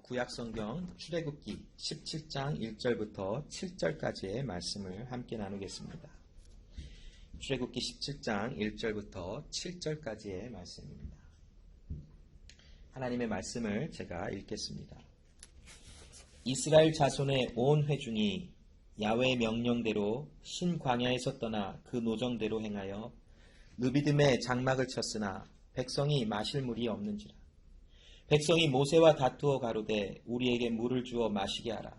구약성경 출애굽기 17장 1절부터 7절까지의 말씀을 함께 나누겠습니다. 출애굽기 17장 1절부터 7절까지의 말씀입니다. 하나님의 말씀을 제가 읽겠습니다. 이스라엘 자손의 온 회중이 야훼의 명령대로 신 광야에서 떠나 그 노정대로 행하여 르비딤에 장막을 쳤으나 백성이 마실 물이 없는지라. 백성이 모세와 다투어 가로되 우리에게 물을 주어 마시게 하라.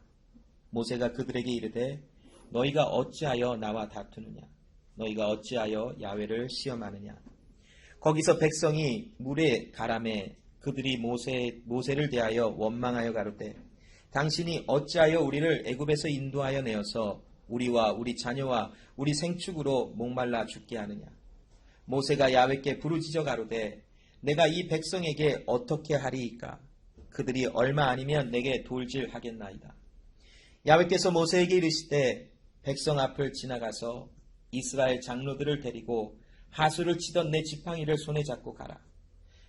모세가 그들에게 이르되 너희가 어찌하여 나와 다투느냐. 너희가 어찌하여 야훼를 시험하느냐. 거기서 백성이 물에 가라매 그들이 모세를 대하여 원망하여 가로되 당신이 어찌하여 우리를 애굽에서 인도하여 내어서 우리와 우리 자녀와 우리 생축으로 목말라 죽게 하느냐. 모세가 야훼께 부르짖어 가로되 내가 이 백성에게 어떻게 하리이까. 그들이 얼마 아니면 내게 돌질하겠나이다. 야훼께서 모세에게 이르시되 백성 앞을 지나가서 이스라엘 장로들을 데리고 하수를 치던 내 지팡이를 손에 잡고 가라.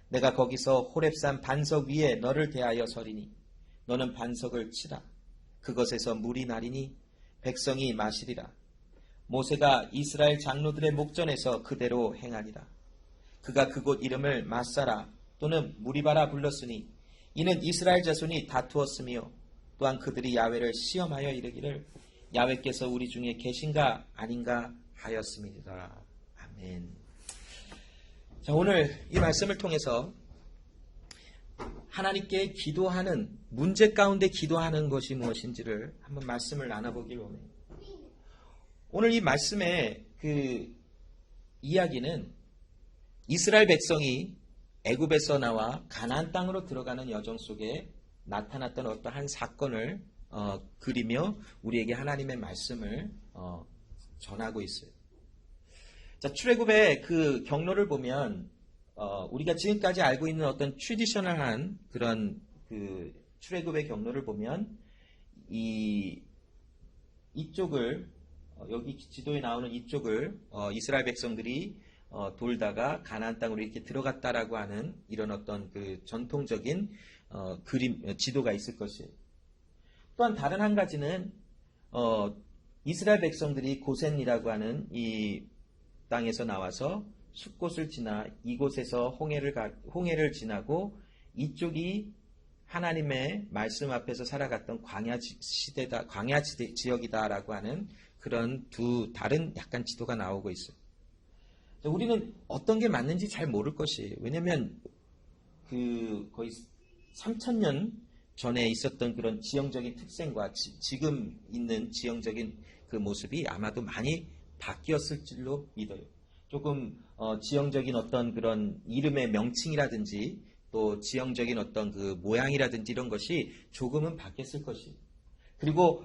내가 거기서 호렙산 반석 위에 너를 대하여 서리니 너는 반석을 치라. 그것에서 물이 나리니 백성이 마시리라. 모세가 이스라엘 장로들의 목전에서 그대로 행하니라. 그가 그곳 이름을 마사라 또는 무리바라 불렀으니 이는 이스라엘 자손이 다투었으며 또한 그들이 야훼를 시험하여 이르기를 야훼께서 우리 중에 계신가 아닌가 하였습니다. 아멘. 자, 오늘 이 말씀을 통해서 하나님께 기도하는 문제 가운데 기도하는 것이 무엇인지를 한번 말씀을 나눠보길 원해요. 오늘 이 말씀의 그 이야기는 이스라엘 백성이 애굽에서 나와 가나안 땅으로 들어가는 여정 속에 나타났던 어떠한 사건을 그리며 우리에게 하나님의 말씀을 전하고 있어요. 자, 출애굽의 그 경로를 보면 우리가 지금까지 알고 있는 어떤 트래디셔널한 그런 그 출애굽의 경로를 보면 이쪽을 여기 지도에 나오는 이쪽을 이스라엘 백성들이 돌다가 가나안 땅으로 이렇게 들어갔다라고 하는 이런 어떤 그 전통적인 지도가 있을 것이에요. 또한 다른 한 가지는 이스라엘 백성들이 고센이라고 하는 이 땅에서 나와서 숫곳을 지나 이곳에서 홍해를 지나고 이쪽이 하나님의 말씀 앞에서 살아갔던 광야 지역이다라고 하는 그런 두 다른 약간 지도가 나오고 있어요. 우리는 어떤 게 맞는지 잘 모를 것이에요. 왜냐하면 그 거의 3,000년 전에 있었던 그런 지형적인 특성과 지금 있는 지형적인 그 모습이 아마도 많이 바뀌었을 줄로 믿어요. 조금 지형적인 어떤 그런 이름의 명칭이라든지 또 지형적인 어떤 그 모양이라든지 이런 것이 조금은 바뀌었을 것이에요. 그리고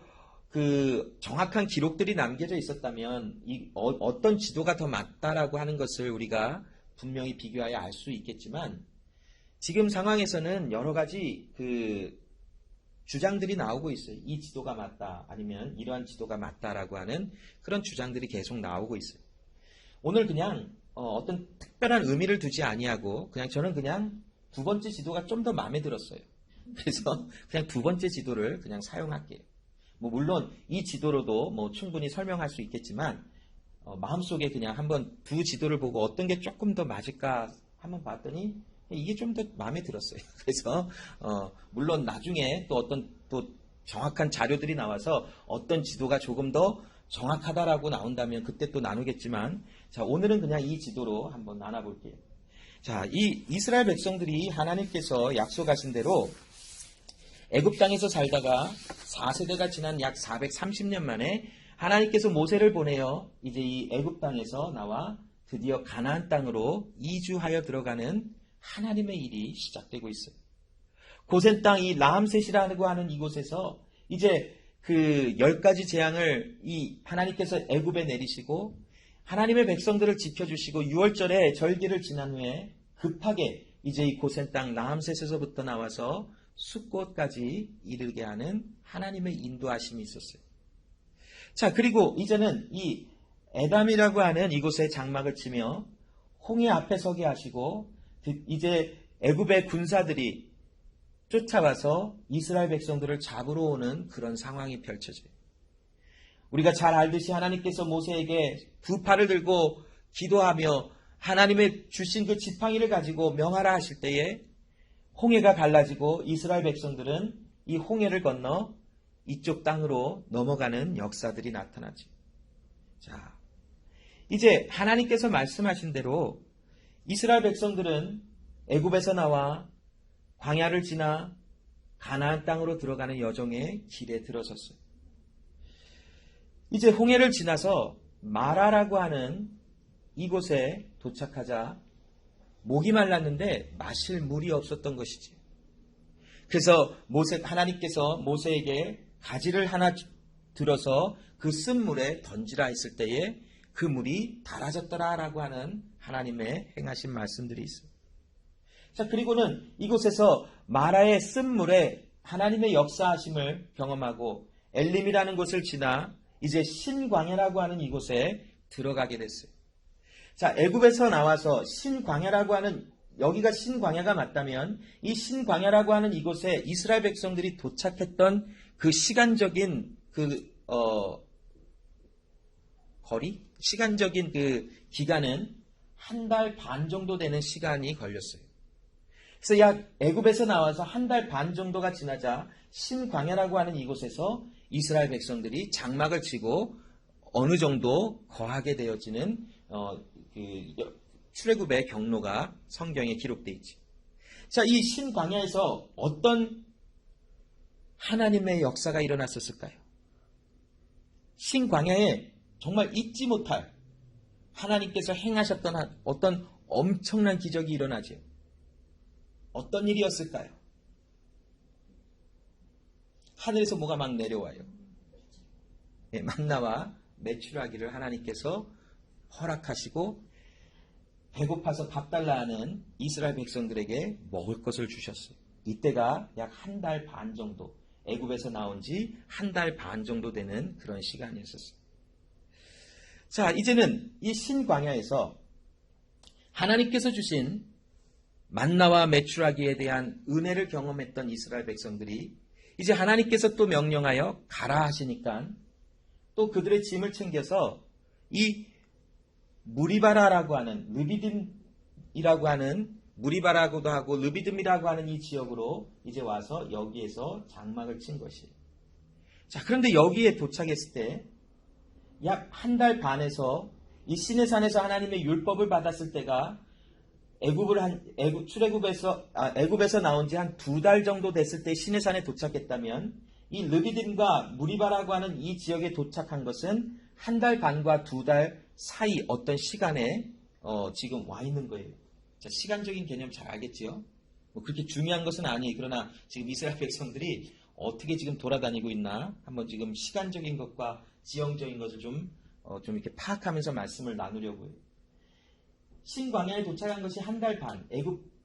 그 정확한 기록들이 남겨져 있었다면 어떤 지도가 더 맞다라고 하는 것을 우리가 분명히 비교하여 알 수 있겠지만 지금 상황에서는 여러 가지 그 주장들이 나오고 있어요. 이 지도가 맞다 아니면 이러한 지도가 맞다라고 하는 그런 주장들이 계속 나오고 있어요. 오늘 그냥 어떤 특별한 의미를 두지 아니하고 저는 그냥 두 번째 지도가 좀 더 마음에 들었어요. 그래서 그냥 두 번째 지도를 그냥 사용할게요. 물론 이 지도로도 충분히 설명할 수 있겠지만 마음속에 그냥 한번 두 지도를 보고 어떤 게 조금 더 맞을까 한번 봤더니 이게 좀 더 마음에 들었어요. 그래서 물론 나중에 또 어떤 또 정확한 자료들이 나와서 어떤 지도가 조금 더 정확하다라고 나온다면 그때 또 나누겠지만 자, 오늘은 그냥 이 지도로 한번 나눠볼게요. 자, 이 이스라엘 백성들이 하나님께서 약속하신 대로 애굽 땅에서 살다가 4세대가 지난 약 430년 만에 하나님께서 모세를 보내어 이제 이 애굽 땅에서 나와 드디어 가나안 땅으로 이주하여 들어가는 하나님의 일이 시작되고 있어요. 고센 땅 이 라암셋이라고 하는 이곳에서 이제 그 10가지 재앙을 이 하나님께서 애굽에 내리시고 하나님의 백성들을 지켜주시고 6월절에 절기를 지난 후에 급하게 이제 이 고센 땅 라암셋에서부터 나와서 숫곳까지 이르게 하는 하나님의 인도하심이 있었어요. 자, 그리고 이제는 이 에담이라고 하는 이곳에 장막을 치며 홍해 앞에 서게 하시고 이제 애굽의 군사들이 쫓아와서 이스라엘 백성들을 잡으러 오는 그런 상황이 펼쳐져요. 우리가 잘 알듯이 하나님께서 모세에게 두 팔을 들고 기도하며 하나님의 주신 그 지팡이를 가지고 명하라 하실 때에 홍해가 갈라지고 이스라엘 백성들은 이 홍해를 건너 이쪽 땅으로 넘어가는 역사들이 나타나죠. 자, 이제 하나님께서 말씀하신 대로 이스라엘 백성들은 애굽에서 나와 광야를 지나 가나안 땅으로 들어가는 여정의 길에 들어섰어요. 이제 홍해를 지나서 마라라고 하는 이곳에 도착하자 목이 말랐는데 마실 물이 없었던 것이지. 그래서 하나님께서 모세에게 가지를 하나 들어서 그 쓴 물에 던지라 했을 때에 그 물이 달아졌더라라고 하는 하나님의 행하신 말씀들이 있어요. 자, 그리고는 이곳에서 마라의 쓴 물에 하나님의 역사하심을 경험하고 엘림이라는 곳을 지나 이제 신광야라고 하는 이곳에 들어가게 됐어요. 자, 애굽에서 나와서 신광야라고 하는, 여기가 신광야가 맞다면 이 신광야라고 하는 이곳에 이스라엘 백성들이 도착했던 그 시간적인 시간적인 그 기간은 한 달 반 정도 되는 시간이 걸렸어요. 그래서 약 애굽에서 나와서 한 달 반 정도가 지나자 신광야라고 하는 이곳에서 이스라엘 백성들이 장막을 치고 어느 정도 거하게 되어지는 출애굽의 경로가 성경에 기록되어 있지. 자, 이 신광야에서 어떤 하나님의 역사가 일어났었을까요? 신광야에 정말 잊지 못할 하나님께서 행하셨던 어떤 엄청난 기적이 일어나죠. 어떤 일이었을까요? 하늘에서 뭐가 막 내려와요. 만나와 메추라기를 하나님께서 허락하시고 배고파서 밥 달라 하는 이스라엘 백성들에게 먹을 것을 주셨어요. 이때가 약 한 달 반 정도, 애굽에서 나온 지 한 달 반 정도 되는 그런 시간이었었어요. 자, 이제는 이 신광야에서 하나님께서 주신 만나와 메추라기에 대한 은혜를 경험했던 이스라엘 백성들이 이제 하나님께서 또 명령하여 가라 하시니까 또 그들의 짐을 챙겨서 이 무리바라라고 하는 르비딤이라고 하는 무리바라고도 하고 르비딤이라고 하는 이 지역으로 이제 와서 여기에서 장막을 친 것이에요. 자, 그런데 여기에 도착했을 때 약 한 달 반에서 이 시내산에서 하나님의 율법을 받았을 때가 애굽에서 나온 지 한 2달 정도 됐을 때 시내산에 도착했다면 이 르비딤과 무리바라고 하는 이 지역에 도착한 것은 한 달 반과 2달 사이 어떤 시간에 지금 와 있는 거예요. 자, 시간적인 개념 잘 알겠지요? 뭐 그렇게 중요한 것은 아니에요. 그러나 지금 이스라엘 백성들이 어떻게 지금 돌아다니고 있나 한번 지금 시간적인 것과 지형적인 것을 좀 이렇게 파악하면서 말씀을 나누려고요. 신광야에 도착한 것이 한 달 반,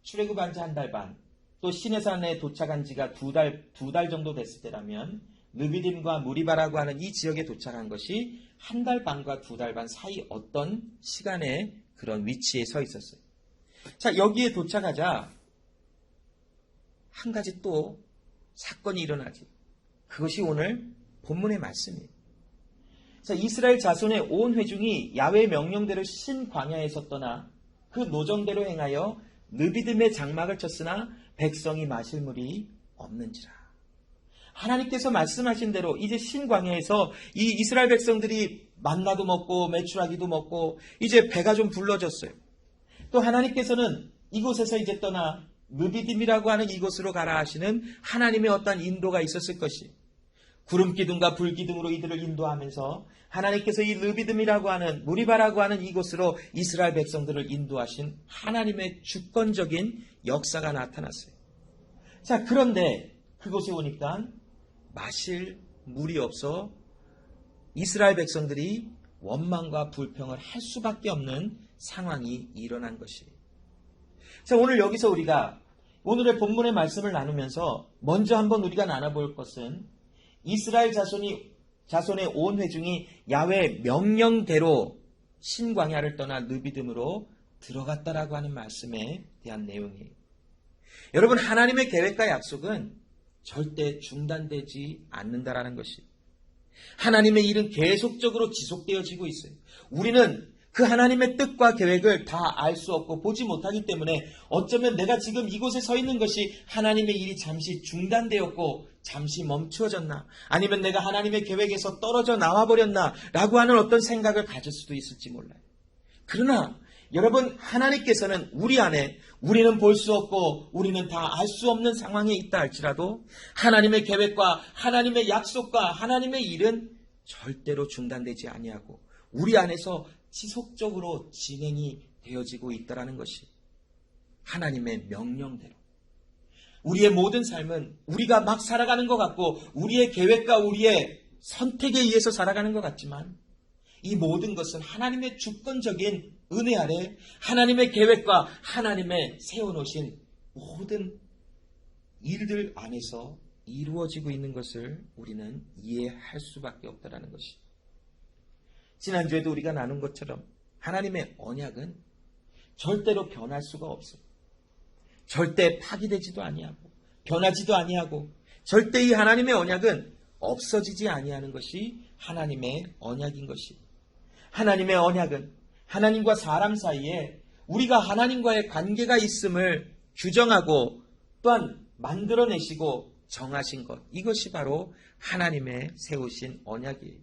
출애굽한 지 한 달 반, 또 시내산에 도착한 지가 두 달 정도 됐을 때라면 르비딤과 무리바라고 하는 이 지역에 도착한 것이 한 달 반과 2달 반 사이 어떤 시간의 그런 위치에 서 있었어요. 자, 여기에 도착하자 한 가지 또 사건이 일어나지. 그것이 오늘 본문의 말씀이에요. 자, 이스라엘 자손의 온 회중이 야훼의 명령대로 신광야에서 떠나 그 노정대로 행하여 르비딤의 장막을 쳤으나 백성이 마실 물이 없는지라. 하나님께서 말씀하신 대로 이제 신광야에서 이 이스라엘 백성들이 만나도 먹고 메추라기도 먹고 이제 배가 좀 불러졌어요. 또 하나님께서는 이곳에서 이제 떠나 르비딤이라고 하는 이곳으로 가라 하시는 하나님의 어떤 인도가 있었을 것이, 구름 기둥과 불 기둥으로 이들을 인도하면서 하나님께서 이 르비딤이라고 하는 무리바라고 하는 이곳으로 이스라엘 백성들을 인도하신 하나님의 주권적인 역사가 나타났어요. 자, 그런데 그곳에 오니까 마실 물이 없어 이스라엘 백성들이 원망과 불평을 할 수밖에 없는 상황이 일어난 것이에요. 자, 오늘 여기서 우리가 오늘의 본문의 말씀을 나누면서 먼저 한번 우리가 나눠볼 것은 이스라엘 자손의 온 회중이 야훼의 명령대로 신광야를 떠나 르비딤으로 들어갔다라고 하는 말씀에 대한 내용이에요. 여러분, 하나님의 계획과 약속은 절대 중단되지 않는다라는 것이, 하나님의 일은 계속적으로 지속되어지고 있어요. 우리는 그 하나님의 뜻과 계획을 다 알 수 없고 보지 못하기 때문에 어쩌면 내가 지금 이곳에 서 있는 것이 하나님의 일이 잠시 중단되었고 잠시 멈추어졌나, 아니면 내가 하나님의 계획에서 떨어져 나와버렸나 라고 하는 어떤 생각을 가질 수도 있을지 몰라요. 그러나 여러분, 하나님께서는 우리 안에, 우리는 볼 수 없고 우리는 다 알 수 없는 상황에 있다 할지라도 하나님의 계획과 하나님의 약속과 하나님의 일은 절대로 중단되지 아니하고 우리 안에서 지속적으로 진행이 되어지고 있다는 것이 하나님의 명령대로, 우리의 모든 삶은 우리가 막 살아가는 것 같고 우리의 계획과 우리의 선택에 의해서 살아가는 것 같지만 이 모든 것은 하나님의 주권적인 은혜 아래 하나님의 계획과 하나님의 세워놓으신 모든 일들 안에서 이루어지고 있는 것을 우리는 이해할 수밖에 없다는 것이, 지난주에도 우리가 나눈 것처럼 하나님의 언약은 절대로 변할 수가 없어요. 절대 파기되지도 아니하고 변하지도 아니하고 절대 이 하나님의 언약은 없어지지 아니하는 것이 하나님의 언약인 것이, 하나님의 언약은 하나님과 사람 사이에 우리가 하나님과의 관계가 있음을 규정하고 또한 만들어내시고 정하신 것, 이것이 바로 하나님의 세우신 언약이에요.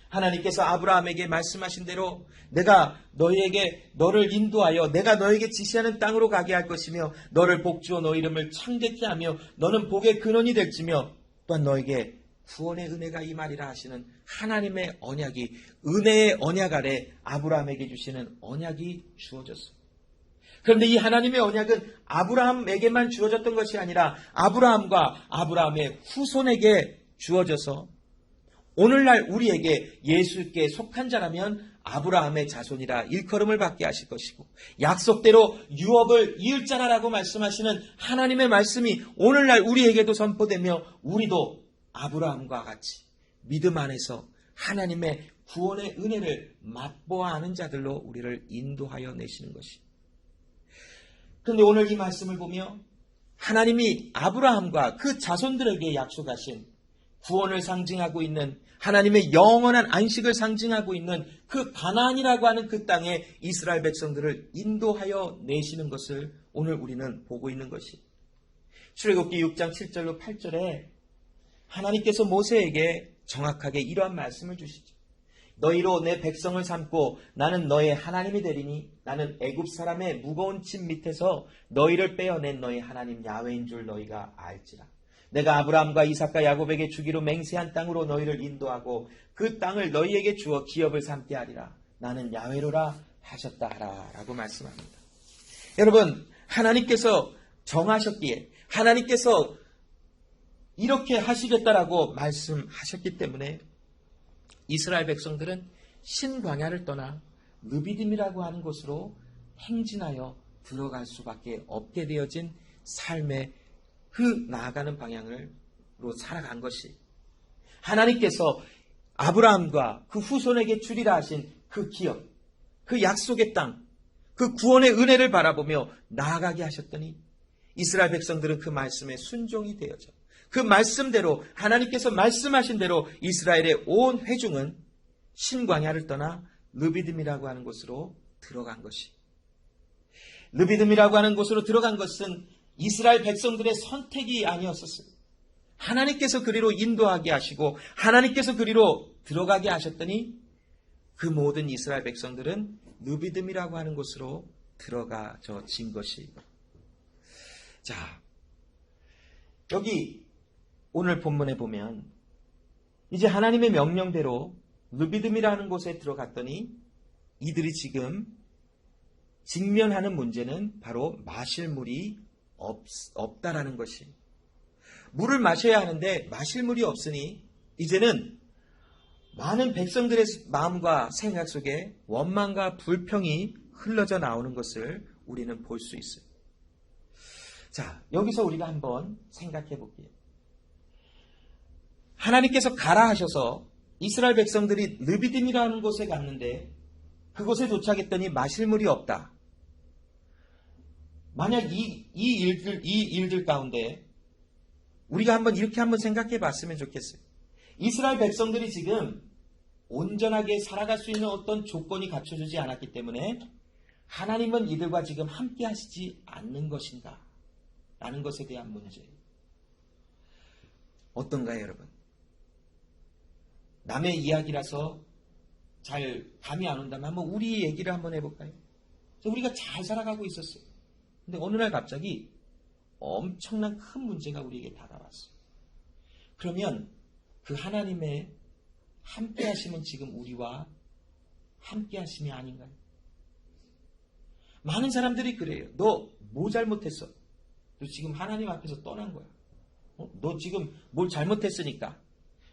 하나님께서 아브라함에게 말씀하신 대로 내가 너를 인도하여 내가 너에게 지시하는 땅으로 가게 할 것이며 너를 복주어 너 이름을 창대케 하며 너는 복의 근원이 될지며 또한 너에게 구원의 은혜가 임하리라 하시는 하나님의 언약이, 은혜의 언약 아래 아브라함에게 주시는 언약이 주어졌습니다. 그런데 이 하나님의 언약은 아브라함에게만 주어졌던 것이 아니라 아브라함과 아브라함의 후손에게 주어져서 오늘날 우리에게 예수께 속한 자라면 아브라함의 자손이라 일컬음을 받게 하실 것이고, 약속대로 유업을 이을 자라라고 말씀하시는 하나님의 말씀이 오늘날 우리에게도 선포되며 우리도 아브라함과 같이 믿음 안에서 하나님의 구원의 은혜를 맛보아 아는 자들로 우리를 인도하여 내시는 것이. 그런데 오늘 이 말씀을 보며 하나님이 아브라함과 그 자손들에게 약속하신 구원을 상징하고 있는 하나님의 영원한 안식을 상징하고 있는 그 가나안이라고 하는 그 땅에 이스라엘 백성들을 인도하여 내시는 것을 오늘 우리는 보고 있는 것이, 출애굽기 6장 7절로 8절에 하나님께서 모세에게 정확하게 이러한 말씀을 주시죠. 너희로 내 백성을 삼고 나는 너의 하나님이 되리니 나는 애굽 사람의 무거운 짐 밑에서 너희를 빼어낸 너희 하나님 야훼인 줄 너희가 알지라. 내가 아브라함과 이삭과 야곱에게 주기로 맹세한 땅으로 너희를 인도하고 그 땅을 너희에게 주어 기업을 삼게 하리라. 나는 야훼로라 하셨다 하라 라고 말씀합니다. 여러분, 하나님께서 정하셨기에 하나님께서 이렇게 하시겠다라고 말씀하셨기 때문에 이스라엘 백성들은 신광야를 떠나 르비딤이라고 하는 곳으로 행진하여 들어갈 수밖에 없게 되어진 삶의 그 나아가는 방향으로 살아간 것이, 하나님께서 아브라함과 그 후손에게 주리라 하신 그 기업, 그 약속의 땅, 그 구원의 은혜를 바라보며 나아가게 하셨더니 이스라엘 백성들은 그 말씀에 순종이 되어져 그 말씀대로 하나님께서 말씀하신 대로 이스라엘의 온 회중은 신광야를 떠나 르비딤이라고 하는 곳으로 들어간 것이, 르비딤이라고 하는 곳으로 들어간 것은 이스라엘 백성들의 선택이 아니었었어요. 하나님께서 그리로 인도하게 하시고 하나님께서 그리로 들어가게 하셨더니 그 모든 이스라엘 백성들은 르비딤이라고 하는 곳으로 들어가진 것이. 자, 여기 오늘 본문에 보면 이제 하나님의 명령대로 르비딤이라는 곳에 들어갔더니 이들이 지금 직면하는 문제는 바로 마실 물이 없다라는 것이, 물을 마셔야 하는데 마실 물이 없으니 이제는 많은 백성들의 마음과 생각 속에 원망과 불평이 흘러져 나오는 것을 우리는 볼 수 있어요. 자, 여기서 우리가 한번 생각해 볼게요. 하나님께서 가라 하셔서 이스라엘 백성들이 르비딤이라는 곳에 갔는데 그곳에 도착했더니 마실 물이 없다. 만약 이 일들 가운데 우리가 이렇게 한번 생각해 봤으면 좋겠어요. 이스라엘 백성들이 지금 온전하게 살아갈 수 있는 어떤 조건이 갖춰지지 않았기 때문에 하나님은 이들과 지금 함께 하시지 않는 것인가? 라는 것에 대한 문제. 어떤가요, 여러분? 남의 이야기라서 잘 감이 안 온다면 한번 우리 얘기를 한번 해볼까요? 우리가 잘 살아가고 있었어요. 근데 어느 날 갑자기 엄청난 큰 문제가 우리에게 다가왔어요. 그러면 그 하나님의 함께 하심은 지금 우리와 함께 하심이 아닌가요? 많은 사람들이 그래요. 너 뭐 잘못했어? 너 지금 하나님 앞에서 떠난 거야. 너 지금 뭘 잘못했으니까.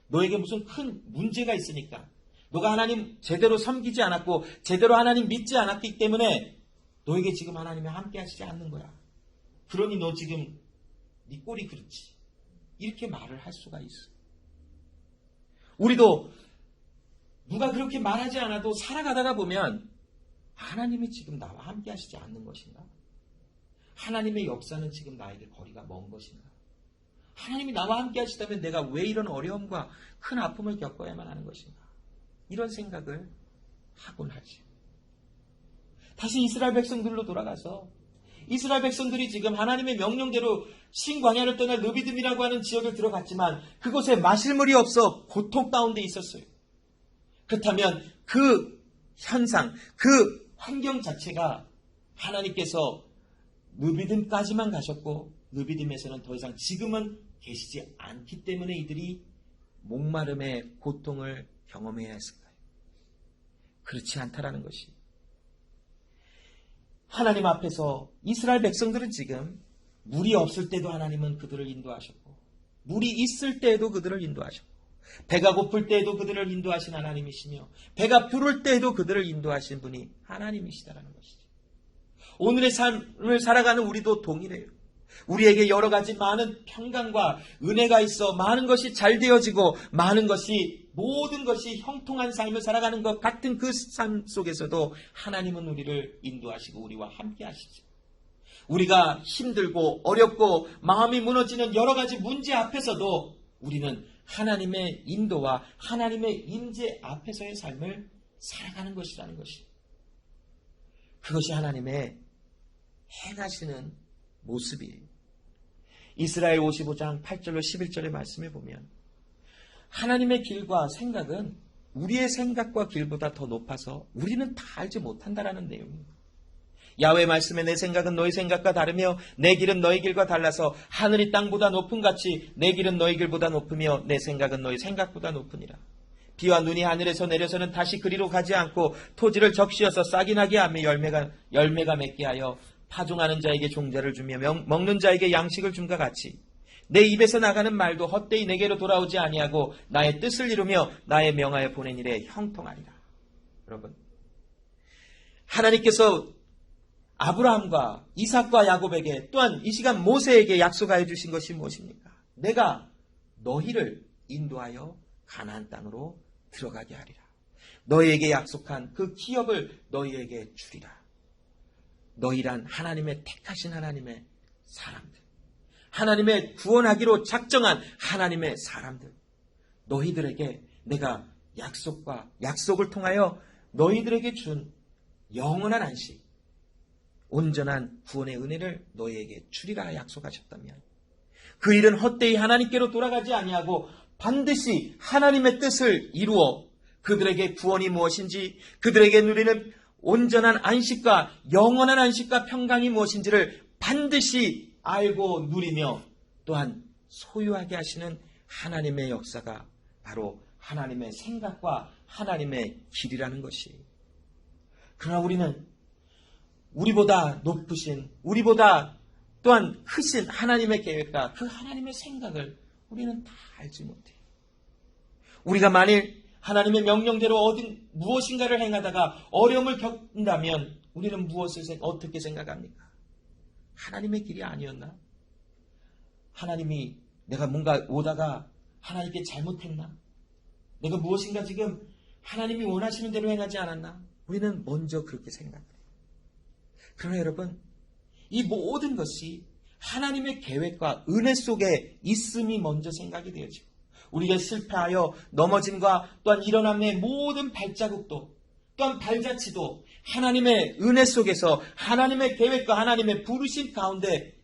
너에게 무슨 큰 문제가 있으니까. 너가 하나님 제대로 섬기지 않았고 제대로 하나님 믿지 않았기 때문에 너에게 지금 하나님이 함께 하시지 않는 거야. 그러니 너 지금 네 꼴이 그렇지. 이렇게 말을 할 수가 있어. 우리도 누가 그렇게 말하지 않아도 살아가다가 보면 하나님이 지금 나와 함께 하시지 않는 것인가? 하나님의 역사는 지금 나에게 거리가 먼 것인가? 하나님이 나와 함께 하시다면 내가 왜 이런 어려움과 큰 아픔을 겪어야만 하는 것인가? 이런 생각을 하곤 하지. 다시 이스라엘 백성들로 돌아가서 이스라엘 백성들이 지금 하나님의 명령대로 신광야를 떠나 르비딤이라고 하는 지역을 들어갔지만 그곳에 마실 물이 없어 고통 가운데 있었어요. 그렇다면 그 현상, 그 환경 자체가 하나님께서 르비딤까지만 가셨고 르비딤에서는 더 이상 지금은 계시지 않기 때문에 이들이 목마름의 고통을 경험해야 했을까요? 그렇지 않다라는 것이. 하나님 앞에서 이스라엘 백성들은 지금 물이 없을 때도 하나님은 그들을 인도하셨고 물이 있을 때에도 그들을 인도하셨고 배가 고플 때에도 그들을 인도하신 하나님이시며 배가 부를 때에도 그들을 인도하신 분이 하나님이시다라는 것이죠. 오늘의 삶을 살아가는 우리도 동일해요. 우리에게 여러 가지 많은 평강과 은혜가 있어 많은 것이 잘 되어지고 많은 것이 모든 것이 형통한 삶을 살아가는 것 같은 그 삶 속에서도 하나님은 우리를 인도하시고 우리와 함께 하시죠. 우리가 힘들고 어렵고 마음이 무너지는 여러 가지 문제 앞에서도 우리는 하나님의 인도와 하나님의 임재 앞에서의 삶을 살아가는 것이라는 것이. 그것이 하나님의 행하시는 모습이에요. 이스라엘 55장 8절로 11절의 말씀을 보면 하나님의 길과 생각은 우리의 생각과 길보다 더 높아서 우리는 다 알지 못한다라는 내용입니다. 야훼의 말씀에 내 생각은 너희 생각과 다르며 내 길은 너희 길과 달라서 하늘이 땅보다 높음 같이 내 길은 너희 길보다 높으며 내 생각은 너희 생각보다 높으니라. 비와 눈이 하늘에서 내려서는 다시 그리로 가지 않고 토지를 적시어서 싹이 나게 하며 열매가 맺게 하여 파종하는 자에게 종자를 주며 먹는 자에게 양식을 줌과 같이 내 입에서 나가는 말도 헛되이 내게로 돌아오지 아니하고 나의 뜻을 이루며 나의 명하여 보낸 일에 형통하리라. 여러분, 하나님께서 아브라함과 이삭과 야곱에게 또한 이 시간 모세에게 약속하여 주신 것이 무엇입니까? 내가 너희를 인도하여 가나안 땅으로 들어가게 하리라. 너희에게 약속한 그 기업을 너희에게 주리라. 너희란 하나님의 택하신 하나님의 사람들, 하나님의 구원하기로 작정한 하나님의 사람들, 너희들에게 내가 약속을 통하여 너희들에게 준 영원한 안식, 온전한 구원의 은혜를 너희에게 주리라 약속하셨다면 그 일은 헛되이 하나님께로 돌아가지 아니하고 반드시 하나님의 뜻을 이루어 그들에게 구원이 무엇인지, 그들에게 누리는 온전한 안식과 영원한 안식과 평강이 무엇인지를 반드시 알고 누리며 또한 소유하게 하시는 하나님의 역사가 바로 하나님의 생각과 하나님의 길이라는 것이. 그러나 우리는 우리보다 높으신, 우리보다 또한 크신 하나님의 계획과 그 하나님의 생각을 우리는 다 알지 못해요. 우리가 만일 하나님의 명령대로 무엇인가를 행하다가 어려움을 겪는다면 우리는 어떻게 생각합니까? 하나님의 길이 아니었나? 하나님이 내가 뭔가 오다가 하나님께 잘못했나? 내가 무엇인가 지금 하나님이 원하시는 대로 행하지 않았나? 우리는 먼저 그렇게 생각해요. 그러나 여러분, 이 모든 것이 하나님의 계획과 은혜 속에 있음이 먼저 생각이 되어지고 우리가 실패하여 넘어짐과 또한 일어남의 모든 발자국도 또한 발자취도 하나님의 은혜 속에서 하나님의 계획과 하나님의 부르심 가운데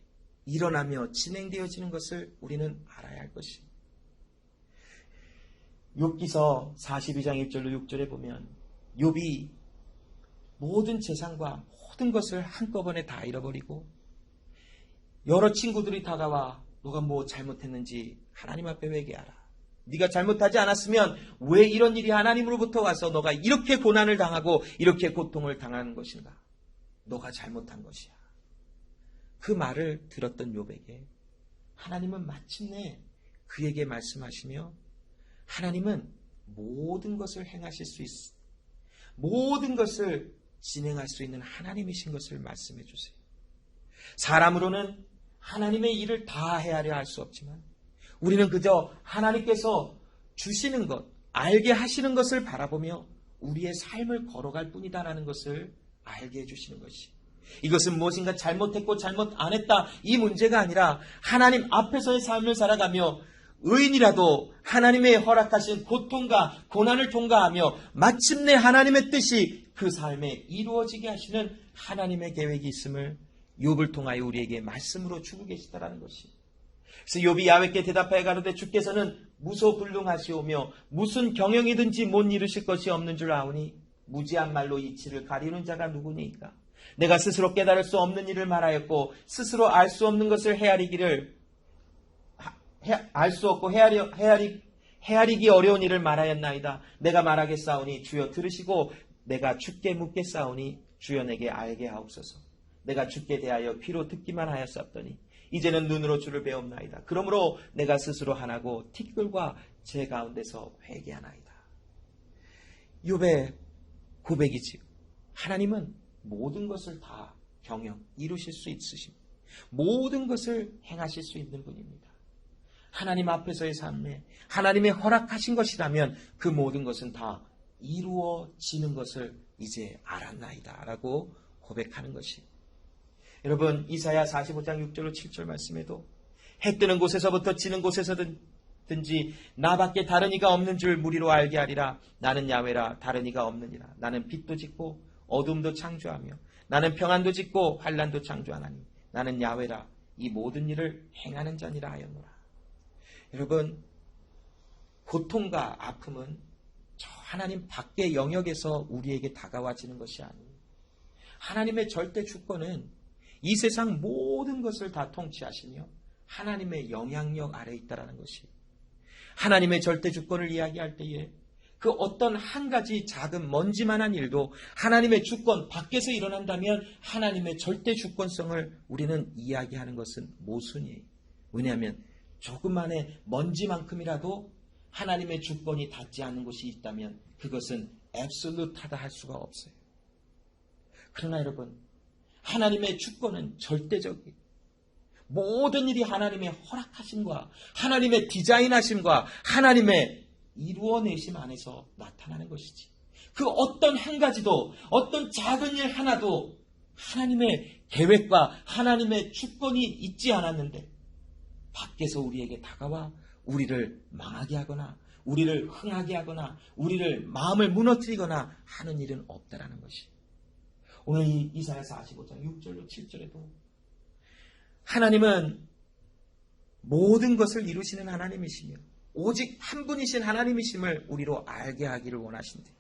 일어나며 진행되어지는 것을 우리는 알아야 할 것입니다. 욥기서 42장 1절로 6절에 보면 욥이 모든 재산과 모든 것을 한꺼번에 다 잃어버리고 여러 친구들이 다가와 너가 뭐 잘못했는지 하나님 앞에 회개하라. 네가 잘못하지 않았으면 왜 이런 일이 하나님으로부터 와서 너가 이렇게 고난을 당하고 이렇게 고통을 당하는 것인가? 너가 잘못한 것이야. 그 말을 들었던 욥에게 하나님은 마침내 그에게 말씀하시며 하나님은 모든 것을 행하실 수 있어. 모든 것을 진행할 수 있는 하나님이신 것을 말씀해 주세요. 사람으로는 하나님의 일을 다 헤아려 할 수 없지만 우리는 그저 하나님께서 주시는 것, 알게 하시는 것을 바라보며 우리의 삶을 걸어갈 뿐이다라는 것을 알게 해주시는 것이. 이것은 무엇인가 잘못했고 잘못 안 했다 이 문제가 아니라 하나님 앞에서의 삶을 살아가며 의인이라도 하나님의 허락하신 고통과 고난을 통과하며 마침내 하나님의 뜻이 그 삶에 이루어지게 하시는 하나님의 계획이 있음을 욥을 통하여 우리에게 말씀으로 주고 계시다라는 것입니다. 그래서 욥이 야훼께 대답하여 가로되 주께서는 무소불능하시오며 무슨 경영이든지 못 이루실 것이 없는 줄 아오니 무지한 말로 이치를 가리우는 자가 누구니까? 내가 스스로 깨달을 수 없는 일을 말하였고 스스로 알 수 없는 것을 알 수 없고 헤아리기 어려운 일을 말하였나이다. 내가 말하겠사오니 주여 들으시고 내가 주께 묻겠사오니 주여 내게 알게 하옵소서. 내가 주께 대하여 귀로 듣기만 하였사옵더니 이제는 눈으로 주를 배웁나이다. 그러므로 내가 스스로 하나고 티끌과 제 가운데서 회개하나이다. 욥의 고백이지. 하나님은 모든 것을 다 경영 이루실 수 있으십니다. 모든 것을 행하실 수 있는 분입니다. 하나님 앞에서의 삶에 하나님의 허락하신 것이라면 그 모든 것은 다 이루어지는 것을 이제 알았나이다 라고 고백하는 것입니다. 여러분 이사야 45장 6절로 7절 말씀에도 해 뜨는 곳에서부터 지는 곳에서든지 나밖에 다른 이가 없는 줄 무리로 알게 하리라. 나는 야훼라 다른 이가 없느니라. 나는 빛도 짓고 어둠도 창조하며 나는 평안도 짓고 환난도 창조하나니 나는 야훼라 이 모든 일을 행하는 자니라 하였노라. 여러분 고통과 아픔은 저 하나님 밖의 영역에서 우리에게 다가와지는 것이 아닙니다. 하나님의 절대 주권은 이 세상 모든 것을 다 통치하시며 하나님의 영향력 아래에 있다는 것이. 하나님의 절대 주권을 이야기할 때에 그 어떤 한 가지 작은 먼지만한 일도 하나님의 주권 밖에서 일어난다면 하나님의 절대 주권성을 우리는 이야기하는 것은 모순이에요. 왜냐하면 조그만의 먼지만큼이라도 하나님의 주권이 닿지 않는 것이 있다면 그것은 앱솔루트하다 할 수가 없어요. 그러나 여러분 하나님의 주권은 절대적이에요. 모든 일이 하나님의 허락하심과 하나님의 디자인하심과 하나님의 이루어내심 안에서 나타나는 것이지. 그 어떤 한 가지도 어떤 작은 일 하나도 하나님의 계획과 하나님의 주권이 있지 않았는데 밖에서 우리에게 다가와 우리를 망하게 하거나 우리를 흥하게 하거나 우리를 마음을 무너뜨리거나 하는 일은 없다라는 것이. 오늘 이 이사야 45장 6절로 7절에도 하나님은 모든 것을 이루시는 하나님이시며 오직 한 분이신 하나님이심을 우리로 알게 하기를 원하신대.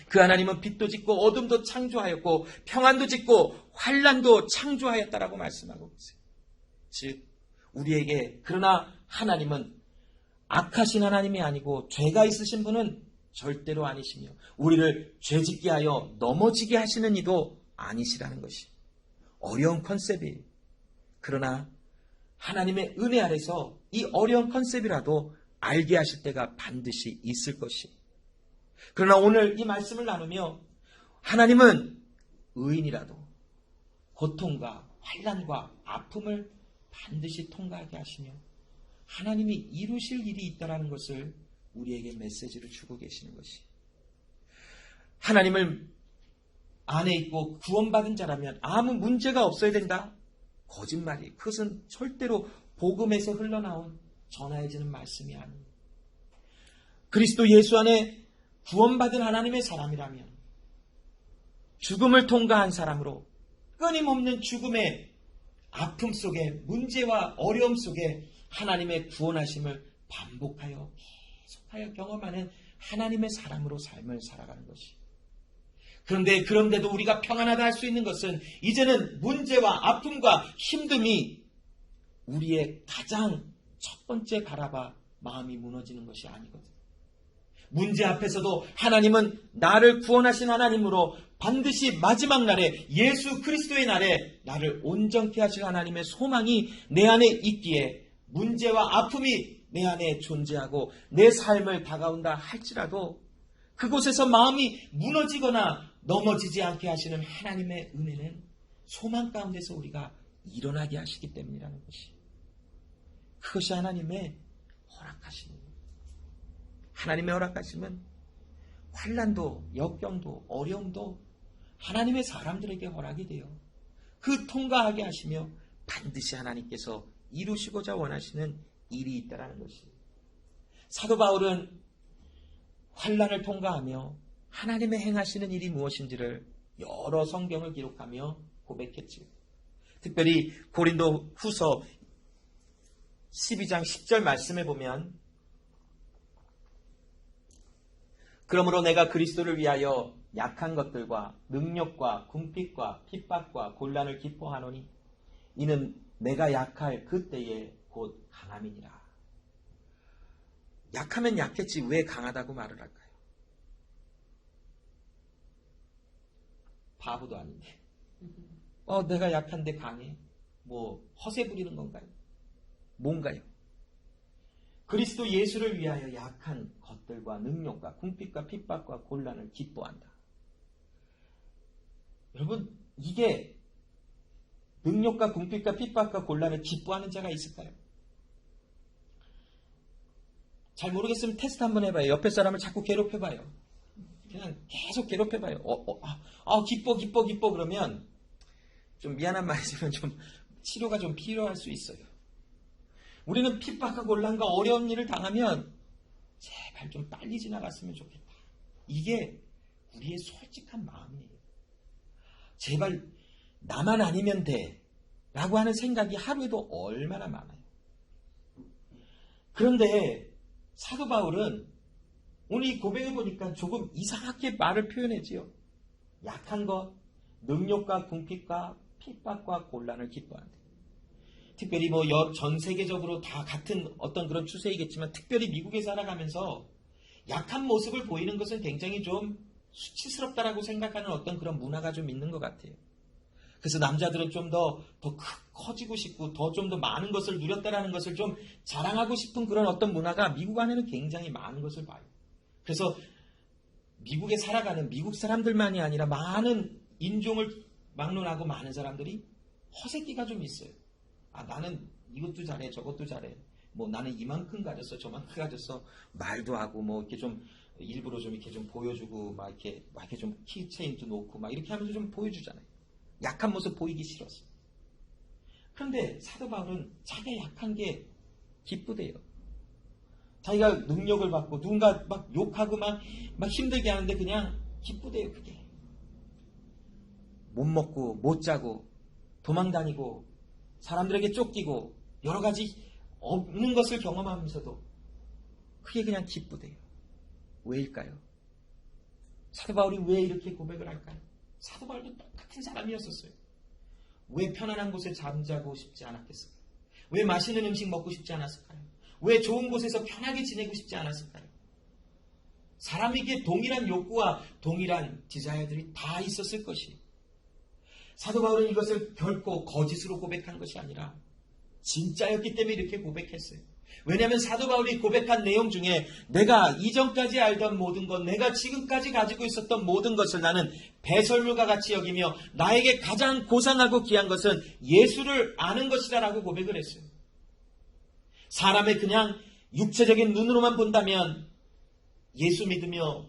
그 하나님은 빛도 짓고 어둠도 창조하였고 평안도 짓고 환난도 창조하였다라고 말씀하고 계세요. 즉 우리에게 그러나 하나님은 악하신 하나님이 아니고 죄가 있으신 분은 절대로 아니시며 우리를 죄짓게 하여 넘어지게 하시는 이도 아니시라는 것이 어려운 컨셉이에요. 그러나 하나님의 은혜 아래서 이 어려운 컨셉이라도 알게 하실 때가 반드시 있을 것이. 그러나 오늘 이 말씀을 나누며 하나님은 의인이라도 고통과 환난과 아픔을 반드시 통과하게 하시며 하나님이 이루실 일이 있다는 것을 우리에게 메시지를 주고 계시는 것이. 하나님을 안에 있고 구원받은 자라면 아무 문제가 없어야 된다? 거짓말이에요. 그것은 절대로 복음에서 흘러나온 전하여지는 말씀이 아닙니다. 그리스도 예수 안에 구원받은 하나님의 사람이라면 죽음을 통과한 사람으로 끊임없는 죽음의 아픔 속에 문제와 어려움 속에 하나님의 구원하심을 반복하여 계속하여 경험하는 하나님의 사람으로 삶을 살아가는 것이. 그런데도 우리가 평안하다 할 수 있는 것은 이제는 문제와 아픔과 힘듦이 우리의 가장 첫 번째 바라봐 마음이 무너지는 것이 아니거든. 문제 앞에서도 하나님은 나를 구원하신 하나님으로 반드시 마지막 날에 예수 그리스도의 날에 나를 온전케 하실 하나님의 소망이 내 안에 있기에 문제와 아픔이 내 안에 존재하고 내 삶을 다가온다 할지라도 그곳에서 마음이 무너지거나 넘어지지 않게 하시는 하나님의 은혜는 소망 가운데서 우리가 일어나게 하시기 때문이라는 것이. 그것이 하나님의 허락하심입니다. 하나님의 허락하심은 환난도 역경도 어려움도 하나님의 사람들에게 허락이 돼요. 그 통과하게 하시며 반드시 하나님께서 이루시고자 원하시는 일이 있다는 것이. 사도 바울은 환난을 통과하며 하나님의 행하시는 일이 무엇인지를 여러 성경을 기록하며 고백했지요. 특별히 고린도 후서 12장 10절 말씀에 보면 그러므로 내가 그리스도를 위하여 약한 것들과 능력과 궁핍과 핍박과 곤란을 기뻐하노니 이는 내가 약할 그때에 곧 강함이니라. 약하면 약했지 왜 강하다고 말을 할까요? 바보도 아닌데. 내가 약한데 강해. 허세 부리는 건가요? 뭔가요? 그리스도 예수를 위하여 약한 것들과 능력과 궁핍과 핍박과 곤란을 기뻐한다. 여러분, 이게 능력과 궁핍과 핍박과 곤란을 기뻐하는 자가 있을까요? 잘 모르겠으면 테스트 한번 해봐요. 옆에 사람을 자꾸 괴롭혀봐요. 그냥 계속 괴롭혀봐요. 기뻐 그러면 좀 미안한 말이지만 좀 치료가 좀 필요할 수 있어요. 우리는 핍박과 곤란과 어려운 일을 당하면 제발 좀 빨리 지나갔으면 좋겠다. 이게 우리의 솔직한 마음이에요. 제발 나만 아니면 돼 라고 하는 생각이 하루에도 얼마나 많아요. 그런데 사도 바울은 오늘 이 고백을 보니까 조금 이상하게 말을 표현했지요. 약한 것, 능력과 궁핍과 핍박과 곤란을 기뻐한다. 특별히 전 세계적으로 다 같은 어떤 그런 추세이겠지만 특별히 미국에 살아가면서 약한 모습을 보이는 것은 굉장히 좀 수치스럽다라고 생각하는 어떤 그런 문화가 좀 있는 것 같아요. 그래서 남자들은 좀 더 커지고 싶고 좀 더 많은 것을 누렸다라는 것을 좀 자랑하고 싶은 그런 어떤 문화가 미국 안에는 굉장히 많은 것을 봐요. 그래서 미국에 살아가는 미국 사람들만이 아니라 많은 인종을 막론하고 많은 사람들이 허세끼가 좀 있어요. 나는 이것도 잘해 저것도 잘해. 나는 이만큼 가졌어 저만큼 가졌어. 말도 하고 이렇게 좀 일부러 좀 이렇게 좀 보여주고 막 이렇게 좀 키체인도 놓고 막 이렇게 하면서 좀 보여주잖아요. 약한 모습 보이기 싫었어. 그런데 사도 바울은 자기가 약한 게 기쁘대요. 자기가 능력을 받고 누군가 막 욕하고 막 힘들게 하는데 그냥 기쁘대요. 그게 못 먹고 못 자고 도망다니고 사람들에게 쫓기고 여러 가지 없는 것을 경험하면서도 그게 그냥 기쁘대요. 왜일까요? 사도 바울이 왜 이렇게 고백을 할까요? 사도 바울도 똑같은 사람이었었어요. 왜 편안한 곳에 잠자고 싶지 않았겠을까요? 왜 맛있는 음식 먹고 싶지 않았을까요? 왜 좋은 곳에서 편하게 지내고 싶지 않았을까요? 사람에게 동일한 욕구와 동일한 디자이어들이 다 있었을 것이. 사도 바울은 이것을 결코 거짓으로 고백한 것이 아니라 진짜였기 때문에 이렇게 고백했어요. 왜냐하면 사도 바울이 고백한 내용 중에 내가 이전까지 알던 모든 것, 내가 지금까지 가지고 있었던 모든 것을 나는 배설물과 같이 여기며 나에게 가장 고상하고 귀한 것은 예수를 아는 것이다 라고 고백을 했어요. 사람의 그냥 육체적인 눈으로만 본다면 예수 믿으며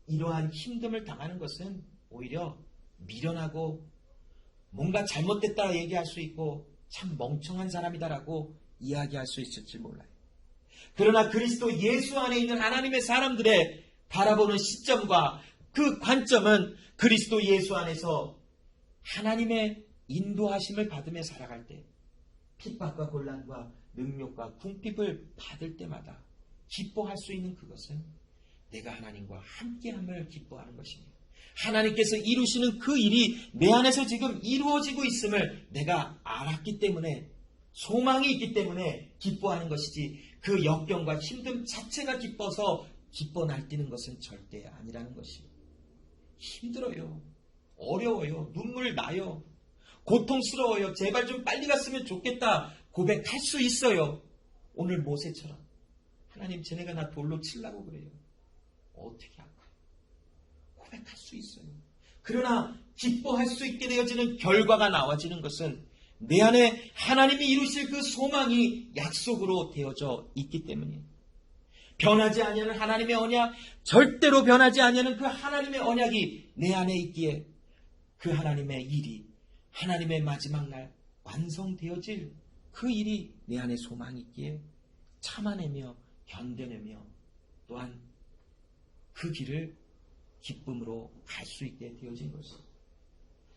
이러한 힘듦을 당하는 것은 오히려 미련하고 뭔가 잘못됐다 얘기할 수 있고 참 멍청한 사람이다라고 이야기할 수 있을지 몰라요. 그러나 그리스도 예수 안에 있는 하나님의 사람들의 바라보는 시점과 그 관점은 그리스도 예수 안에서 하나님의 인도하심을 받으며 살아갈 때 핍박과 곤란과 능욕과 궁핍을 받을 때마다 기뻐할 수 있는 그것은 내가 하나님과 함께함을 기뻐하는 것입니다. 하나님께서 이루시는 그 일이 내 안에서 지금 이루어지고 있음을 내가 알았기 때문에 소망이 있기 때문에 기뻐하는 것이지 그 역경과 힘듦 자체가 기뻐서 기뻐 날뛰는 것은 절대 아니라는 것이에요. 힘들어요. 어려워요. 눈물 나요. 고통스러워요. 제발 좀 빨리 갔으면 좋겠다. 고백할 수 있어요. 오늘 모세처럼. 하나님 쟤네가 나 돌로 치려고 그래요. 어떻게 할까요? 고백할 수 있어요. 그러나 기뻐할 수 있게 되어지는 결과가 나와지는 것은 내 안에 하나님이 이루실 그 소망이 약속으로 되어져 있기 때문이에요. 변하지 아니하는 하나님의 언약, 절대로 변하지 아니하는 그 하나님의 언약이 내 안에 있기에 그 하나님의 일이 하나님의 마지막 날 완성되어질 그 일이 내 안에 소망이 있기에 참아내며 견뎌내며 또한 그 길을 기쁨으로 갈 수 있게 되어진 것입니다.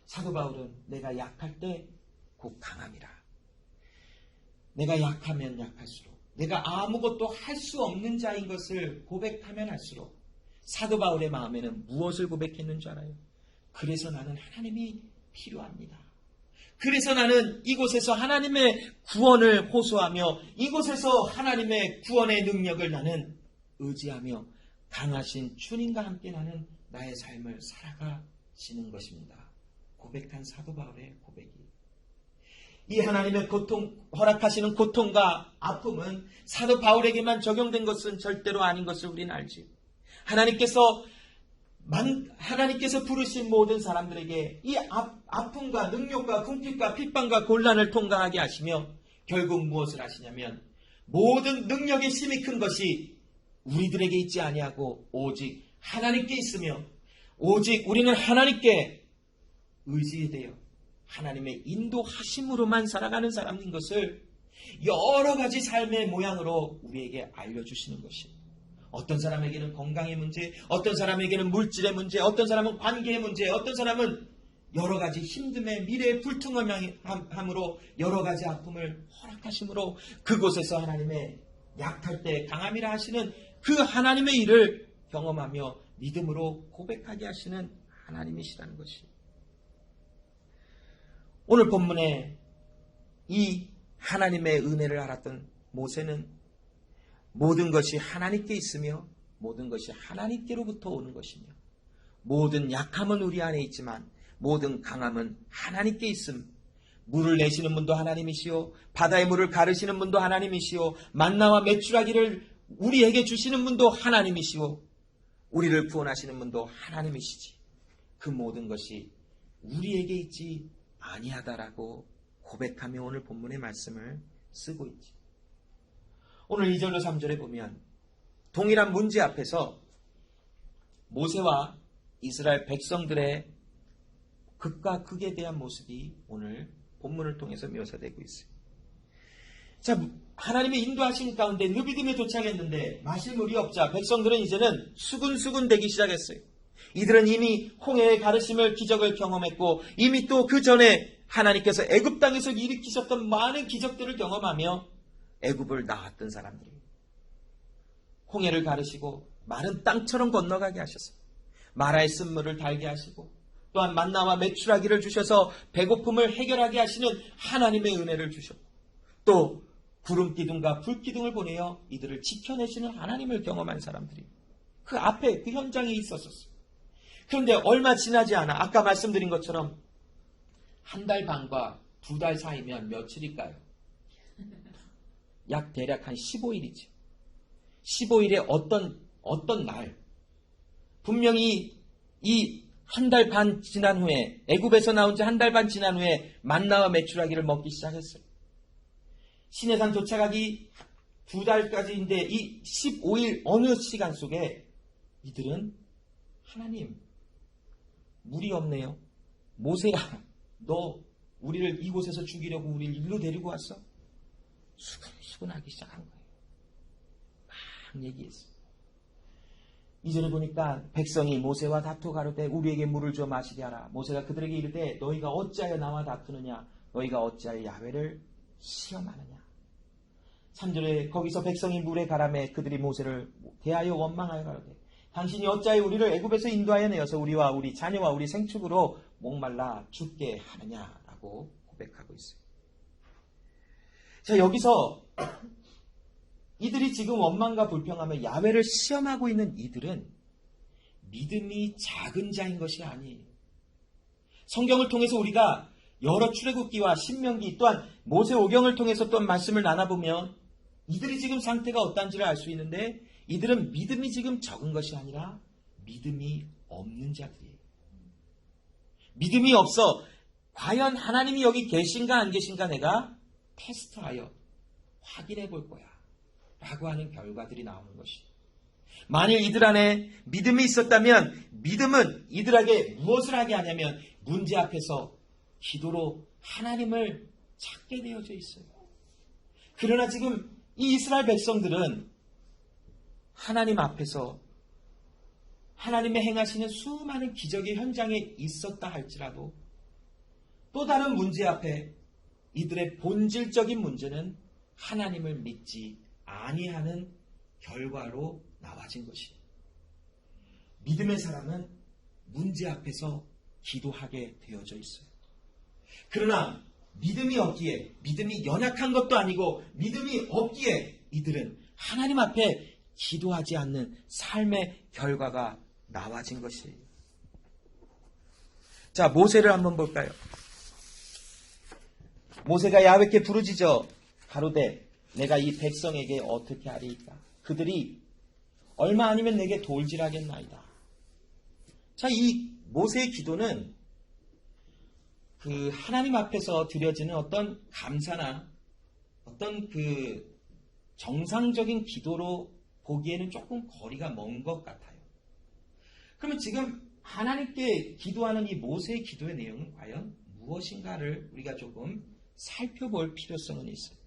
사도 바울은 내가 약할 때 곧 강함이라. 내가 약하면 약할수록 내가 아무것도 할 수 없는 자인 것을 고백하면 할수록 사도 바울의 마음에는 무엇을 고백했는 줄 알아요? 그래서 나는 하나님이 필요합니다. 그래서 나는 이곳에서 하나님의 구원을 호소하며 이곳에서 하나님의 구원의 능력을 나는 의지하며 강하신 주님과 함께 나는 나의 삶을 살아가시는 것입니다. 고백한 사도 바울의 고백이 이 하나님의 허락하시는 고통과 아픔은 사도 바울에게만 적용된 것은 절대로 아닌 것을 우리는 알지. 하나님께서 부르신 모든 사람들에게 이 아픔과 능력과 궁핍과 핍박과 곤란을 통과하게 하시며 결국 무엇을 하시냐면 모든 능력의 힘이 큰 것이 우리들에게 있지 아니하고 오직 하나님께 있으며 오직 우리는 하나님께 의지되어 하나님의 인도하심으로만 살아가는 사람인 것을 여러 가지 삶의 모양으로 우리에게 알려주시는 것입니다. 어떤 사람에게는 건강의 문제, 어떤 사람에게는 물질의 문제, 어떤 사람은 관계의 문제, 어떤 사람은 여러 가지 힘듦의 미래의 불투명함으로 여러 가지 아픔을 허락하심으로 그곳에서 하나님의 약할 때 강함이라 하시는 그 하나님의 일을 경험하며 믿음으로 고백하게 하시는 하나님이시라는 것이 오늘 본문에 이 하나님의 은혜를 알았던 모세는 모든 것이 하나님께 있으며 모든 것이 하나님께로부터 오는 것이며 모든 약함은 우리 안에 있지만 모든 강함은 하나님께 있음. 물을 내시는 분도 하나님이시오. 바다의 물을 가르시는 분도 하나님이시오. 만나와 메추라기를 우리에게 주시는 분도 하나님이시오. 우리를 구원하시는 분도 하나님이시지. 그 모든 것이 우리에게 있지 아니하다라고 고백하며 오늘 본문의 말씀을 쓰고 있지. 오늘 2절로 3절에 보면 동일한 문제 앞에서 모세와 이스라엘 백성들의 극과 극에 대한 모습이 오늘 본문을 통해서 묘사되고 있어요. 자, 하나님의 인도하신 가운데 르비딤에 도착했는데 마실 물이 없자 백성들은 이제는 수군수군 되기 시작했어요. 이들은 이미 홍해의 가르침을 기적을 경험했고 이미 또 그 전에 하나님께서 애굽 땅에서 일으키셨던 많은 기적들을 경험하며 애굽을 나왔던 사람들입니다. 홍해를 가르시고 마른 땅처럼 건너가게 하셨어요. 마라의 쓴물을 달게 하시고 또한 만나와 메추라기를 주셔서 배고픔을 해결하게 하시는 하나님의 은혜를 주셨고 또 구름기둥과 불기둥을 보내어 이들을 지켜내시는 하나님을 경험한 사람들이 그 앞에 그 현장에 있었었어요. 그런데 얼마 지나지 않아 아까 말씀드린 것처럼 한 달 반과 2달 사이면 며칠일까요? 약 대략 한 15일이죠. 15일에 어떤 날 분명히 이 한 달 반 지난 후에 애굽에서 나온 지 한 달 반 지난 후에 만나와 메추라기를 먹기 시작했어요. 시내산 도착하기 2달까지인데 이 15일 어느 시간 속에 이들은 하나님 물이 없네요. 모세야, 너 우리를 이곳에서 죽이려고 우리를 일로 데리고 왔어? 수근수근하기 시작한 거예요. 막 얘기했어. 이절을 보니까 백성이 모세와 다투 가로되 우리에게 물을 줘 마시게 하라. 모세가 그들에게 이르되 너희가 어찌하여 나와 다투느냐? 너희가 어찌하여 야훼를 시험하느냐? 3절에 거기서 백성이 물에 가라매 그들이 모세를 대하여 원망하여 가로되 당신이 어찌하여 우리를 애굽에서 인도하여 내어서 우리와 우리 자녀와 우리 생축으로 목말라 죽게 하느냐라고 고백하고 있어요. 자, 여기서 이들이 지금 원망과 불평하며 야훼를 시험하고 있는 이들은 믿음이 작은 자인 것이 아니에요. 성경을 통해서 우리가 여러 출애굽기와 신명기 또한 모세오경을 통해서 또한 말씀을 나눠보면 이들이 지금 상태가 어떤지를 알 수 있는데 이들은 믿음이 지금 적은 것이 아니라 믿음이 없는 자들이에요. 믿음이 없어 과연 하나님이 여기 계신가 안 계신가 내가 테스트하여 확인해 볼 거야 라고 하는 결과들이 나오는 것이에요. 만일 이들 안에 믿음이 있었다면 믿음은 이들에게 무엇을 하게 하냐면 문제 앞에서 기도로 하나님을 찾게 되어져 있어요. 그러나 지금 이 이스라엘 백성들은 하나님 앞에서 하나님의 행하시는 수많은 기적의 현장에 있었다 할지라도 또 다른 문제 앞에 이들의 본질적인 문제는 하나님을 믿지 아니하는 결과로 나와진 것이에요. 믿음의 사람은 문제 앞에서 기도하게 되어져 있어요. 그러나 믿음이 없기에 믿음이 연약한 것도 아니고 믿음이 없기에 이들은 하나님 앞에 기도하지 않는 삶의 결과가 나와진 것이에요. 자, 모세를 한번 볼까요? 모세가 야훼께 부르짖어 가로되 내가 이 백성에게 어떻게 하리이까? 그들이 얼마 아니면 내게 돌질하겠나이다. 자, 이 모세의 기도는 그 하나님 앞에서 드려지는 어떤 감사나 어떤 그 정상적인 기도로 보기에는 조금 거리가 먼 것 같아요. 그러면 지금 하나님께 기도하는 이 모세의 기도의 내용은 과연 무엇인가를 우리가 조금 살펴볼 필요성은 있어요.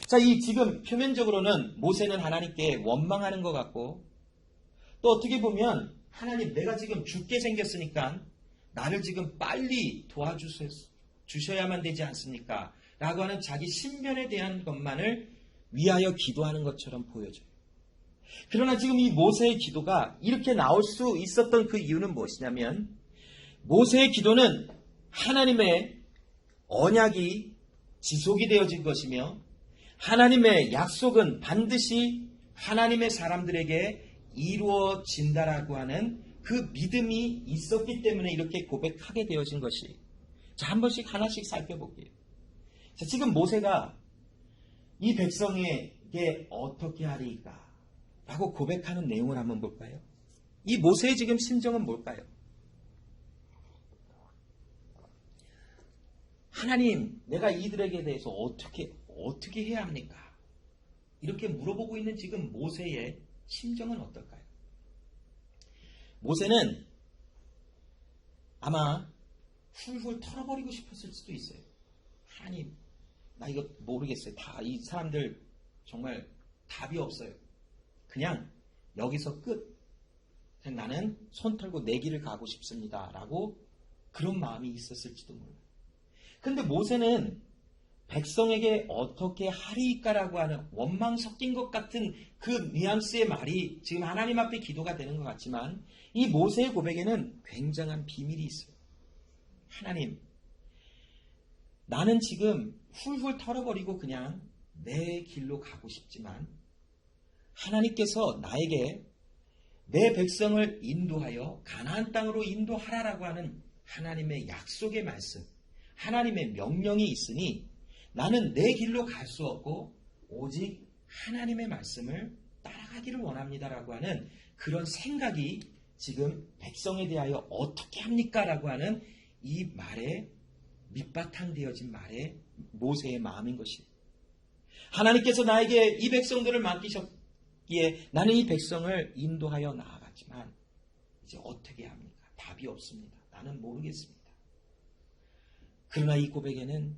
자, 이 지금 표면적으로는 모세는 하나님께 원망하는 것 같고 또 어떻게 보면 하나님 내가 지금 죽게 생겼으니까 나를 지금 빨리 도와주셔야만 되지 않습니까? 라고 하는 자기 신변에 대한 것만을 위하여 기도하는 것처럼 보여져요. 그러나 지금 이 모세의 기도가 이렇게 나올 수 있었던 그 이유는 무엇이냐면 모세의 기도는 하나님의 언약이 지속이 되어진 것이며 하나님의 약속은 반드시 하나님의 사람들에게 이루어진다라고 하는 그 믿음이 있었기 때문에 이렇게 고백하게 되어진 것이. 자, 한 번씩 하나씩 살펴볼게요. 자, 지금 모세가 이 백성에게 어떻게 하리까? 라고 고백하는 내용을 한번 볼까요? 이 모세의 지금 심정은 뭘까요? 하나님, 내가 이들에게 대해서 어떻게 해야 합니까? 이렇게 물어보고 있는 지금 모세의 심정은 어떨까요? 모세는 아마 훌훌 털어버리고 싶었을 수도 있어요. 하나님, 나 이거 모르겠어요. 이 사람들 정말 답이 없어요. 그냥 여기서 끝. 그냥 나는 손 털고 내 길을 가고 싶습니다. 라고 그런 마음이 있었을지도 몰라요. 근데 모세는 백성에게 어떻게 하리까라고 하는 원망 섞인 것 같은 그 뉘앙스의 말이 지금 하나님 앞에 기도가 되는 것 같지만 이 모세의 고백에는 굉장한 비밀이 있어요. 하나님, 나는 지금 훌훌 털어버리고 그냥 내 길로 가고 싶지만 하나님께서 나에게 내 백성을 인도하여 가나안 땅으로 인도하라라고 하는 하나님의 약속의 말씀, 하나님의 명령이 있으니 나는 내 길로 갈 수 없고 오직 하나님의 말씀을 따라가기를 원합니다라고 하는 그런 생각이 지금 백성에 대하여 어떻게 합니까? 라고 하는 이 말에 밑바탕 되어진 말에 모세의 마음인 것이에요. 하나님께서 나에게 이 백성들을 맡기셨기에 나는 이 백성을 인도하여 나아갔지만 이제 어떻게 합니까? 답이 없습니다. 나는 모르겠습니다. 그러나 이 고백에는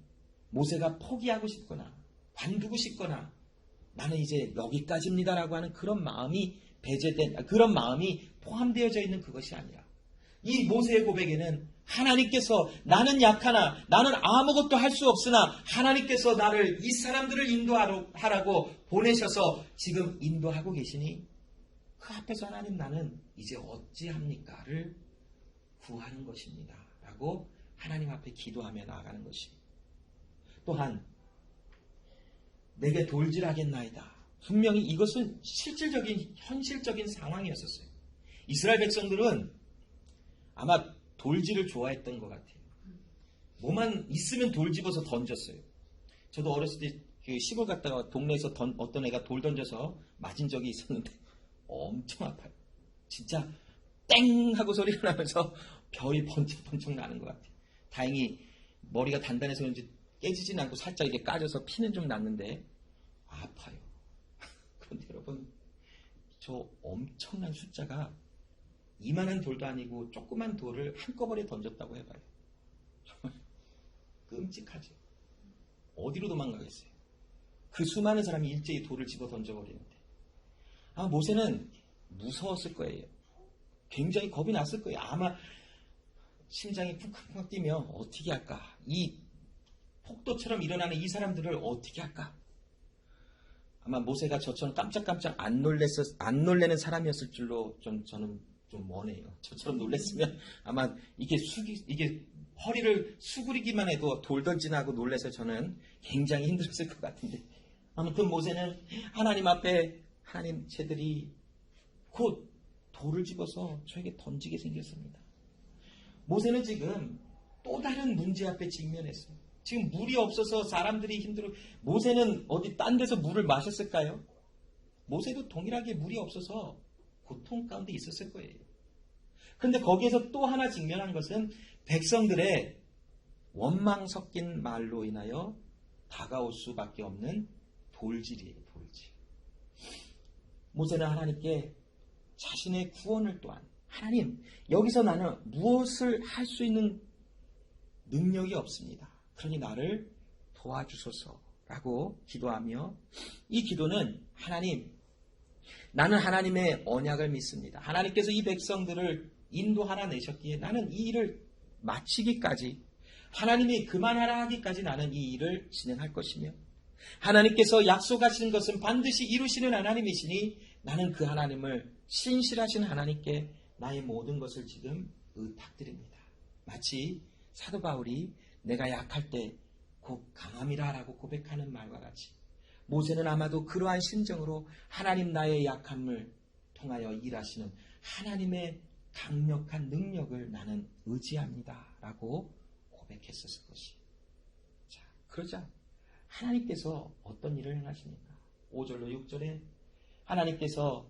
모세가 포기하고 싶거나 관두고 싶거나 나는 이제 여기까지입니다라고 하는 그런 마음이 그런 마음이 포함되어져 있는 그것이 아니라 이 모세의 고백에는 하나님께서 나는 약하나 나는 아무것도 할 수 없으나 하나님께서 나를 이 사람들을 인도하라고 보내셔서 지금 인도하고 계시니 그 앞에서 하나님 나는 이제 어찌합니까를 구하는 것입니다. 라고 하나님 앞에 기도하며 나아가는 것입니다. 또한 내게 돌질하겠나이다. 분명히 이것은 실질적인 현실적인 상황이었었어요. 이스라엘 백성들은 아마 돌질을 좋아했던 것 같아요. 뭐만 있으면 돌 집어서 던졌어요. 저도 어렸을 때 그 시골 갔다가 동네에서 어떤 애가 돌 던져서 맞은 적이 있었는데 엄청 아파요. 진짜 땡 하고 소리가 나면서 별이 번쩍번쩍 나는 것 같아요. 다행히 머리가 단단해서 그런지 깨지진 않고 살짝 이게 까져서 피는 좀 났는데 아파요. 그런데 여러분 저 엄청난 숫자가 이만한 돌도 아니고 조그만 돌을 한꺼번에 던졌다고 해봐요. 정말 끔찍하죠. 어디로 도망가겠어요? 그 수많은 사람이 일제히 돌을 집어 던져버리는데 모세는 무서웠을 거예요. 굉장히 겁이 났을 거예요. 아마 심장이 쿵쾅쿵쾅 뛰며 어떻게 할까? 이 폭도처럼 일어나는 이 사람들을 어떻게 할까? 아마 모세가 저처럼 깜짝깜짝 안 놀래는 사람이었을 줄로 저는 좀 원해요. 저처럼 놀랬으면 아마 이게 허리를 수그리기만 해도 돌 던지나고 놀래서 저는 굉장히 힘들었을 것 같은데 아무튼 모세는 하나님 앞에 하나님 쟤들이 곧 돌을 집어서 저에게 던지게 생겼습니다. 모세는 지금 또 다른 문제 앞에 직면했어요. 지금 물이 없어서 사람들이 힘들어. 모세는 어디 딴 데서 물을 마셨을까요? 모세도 동일하게 물이 없어서 고통 가운데 있었을 거예요. 그런데 거기에서 또 하나 직면한 것은 백성들의 원망 섞인 말로 인하여 다가올 수밖에 없는 돌질이에요. 돌질. 모세는 하나님께 자신의 구원을 또한 하나님 여기서 나는 무엇을 할 수 있는 능력이 없습니다. 그러니 나를 도와주소서라고 기도하며 이 기도는 하나님 나는 하나님의 언약을 믿습니다. 하나님께서 이 백성들을 인도하라 내셨기에 나는 이 일을 마치기까지 하나님이 그만하라 하기까지 나는 이 일을 진행할 것이며 하나님께서 약속하신 것은 반드시 이루시는 하나님이시니 나는 그 하나님을 신실하신 하나님께 나의 모든 것을 지금 의탁드립니다. 마치 사도 바울이 내가 약할 때 곧 강함이라 라고 고백하는 말과 같이 모세는 아마도 그러한 심정으로 하나님 나의 약함을 통하여 일하시는 하나님의 강력한 능력을 나는 의지합니다 라고 고백했었을 것이. 자, 그러자 하나님께서 어떤 일을 행하십니까? 5절로 6절에 하나님께서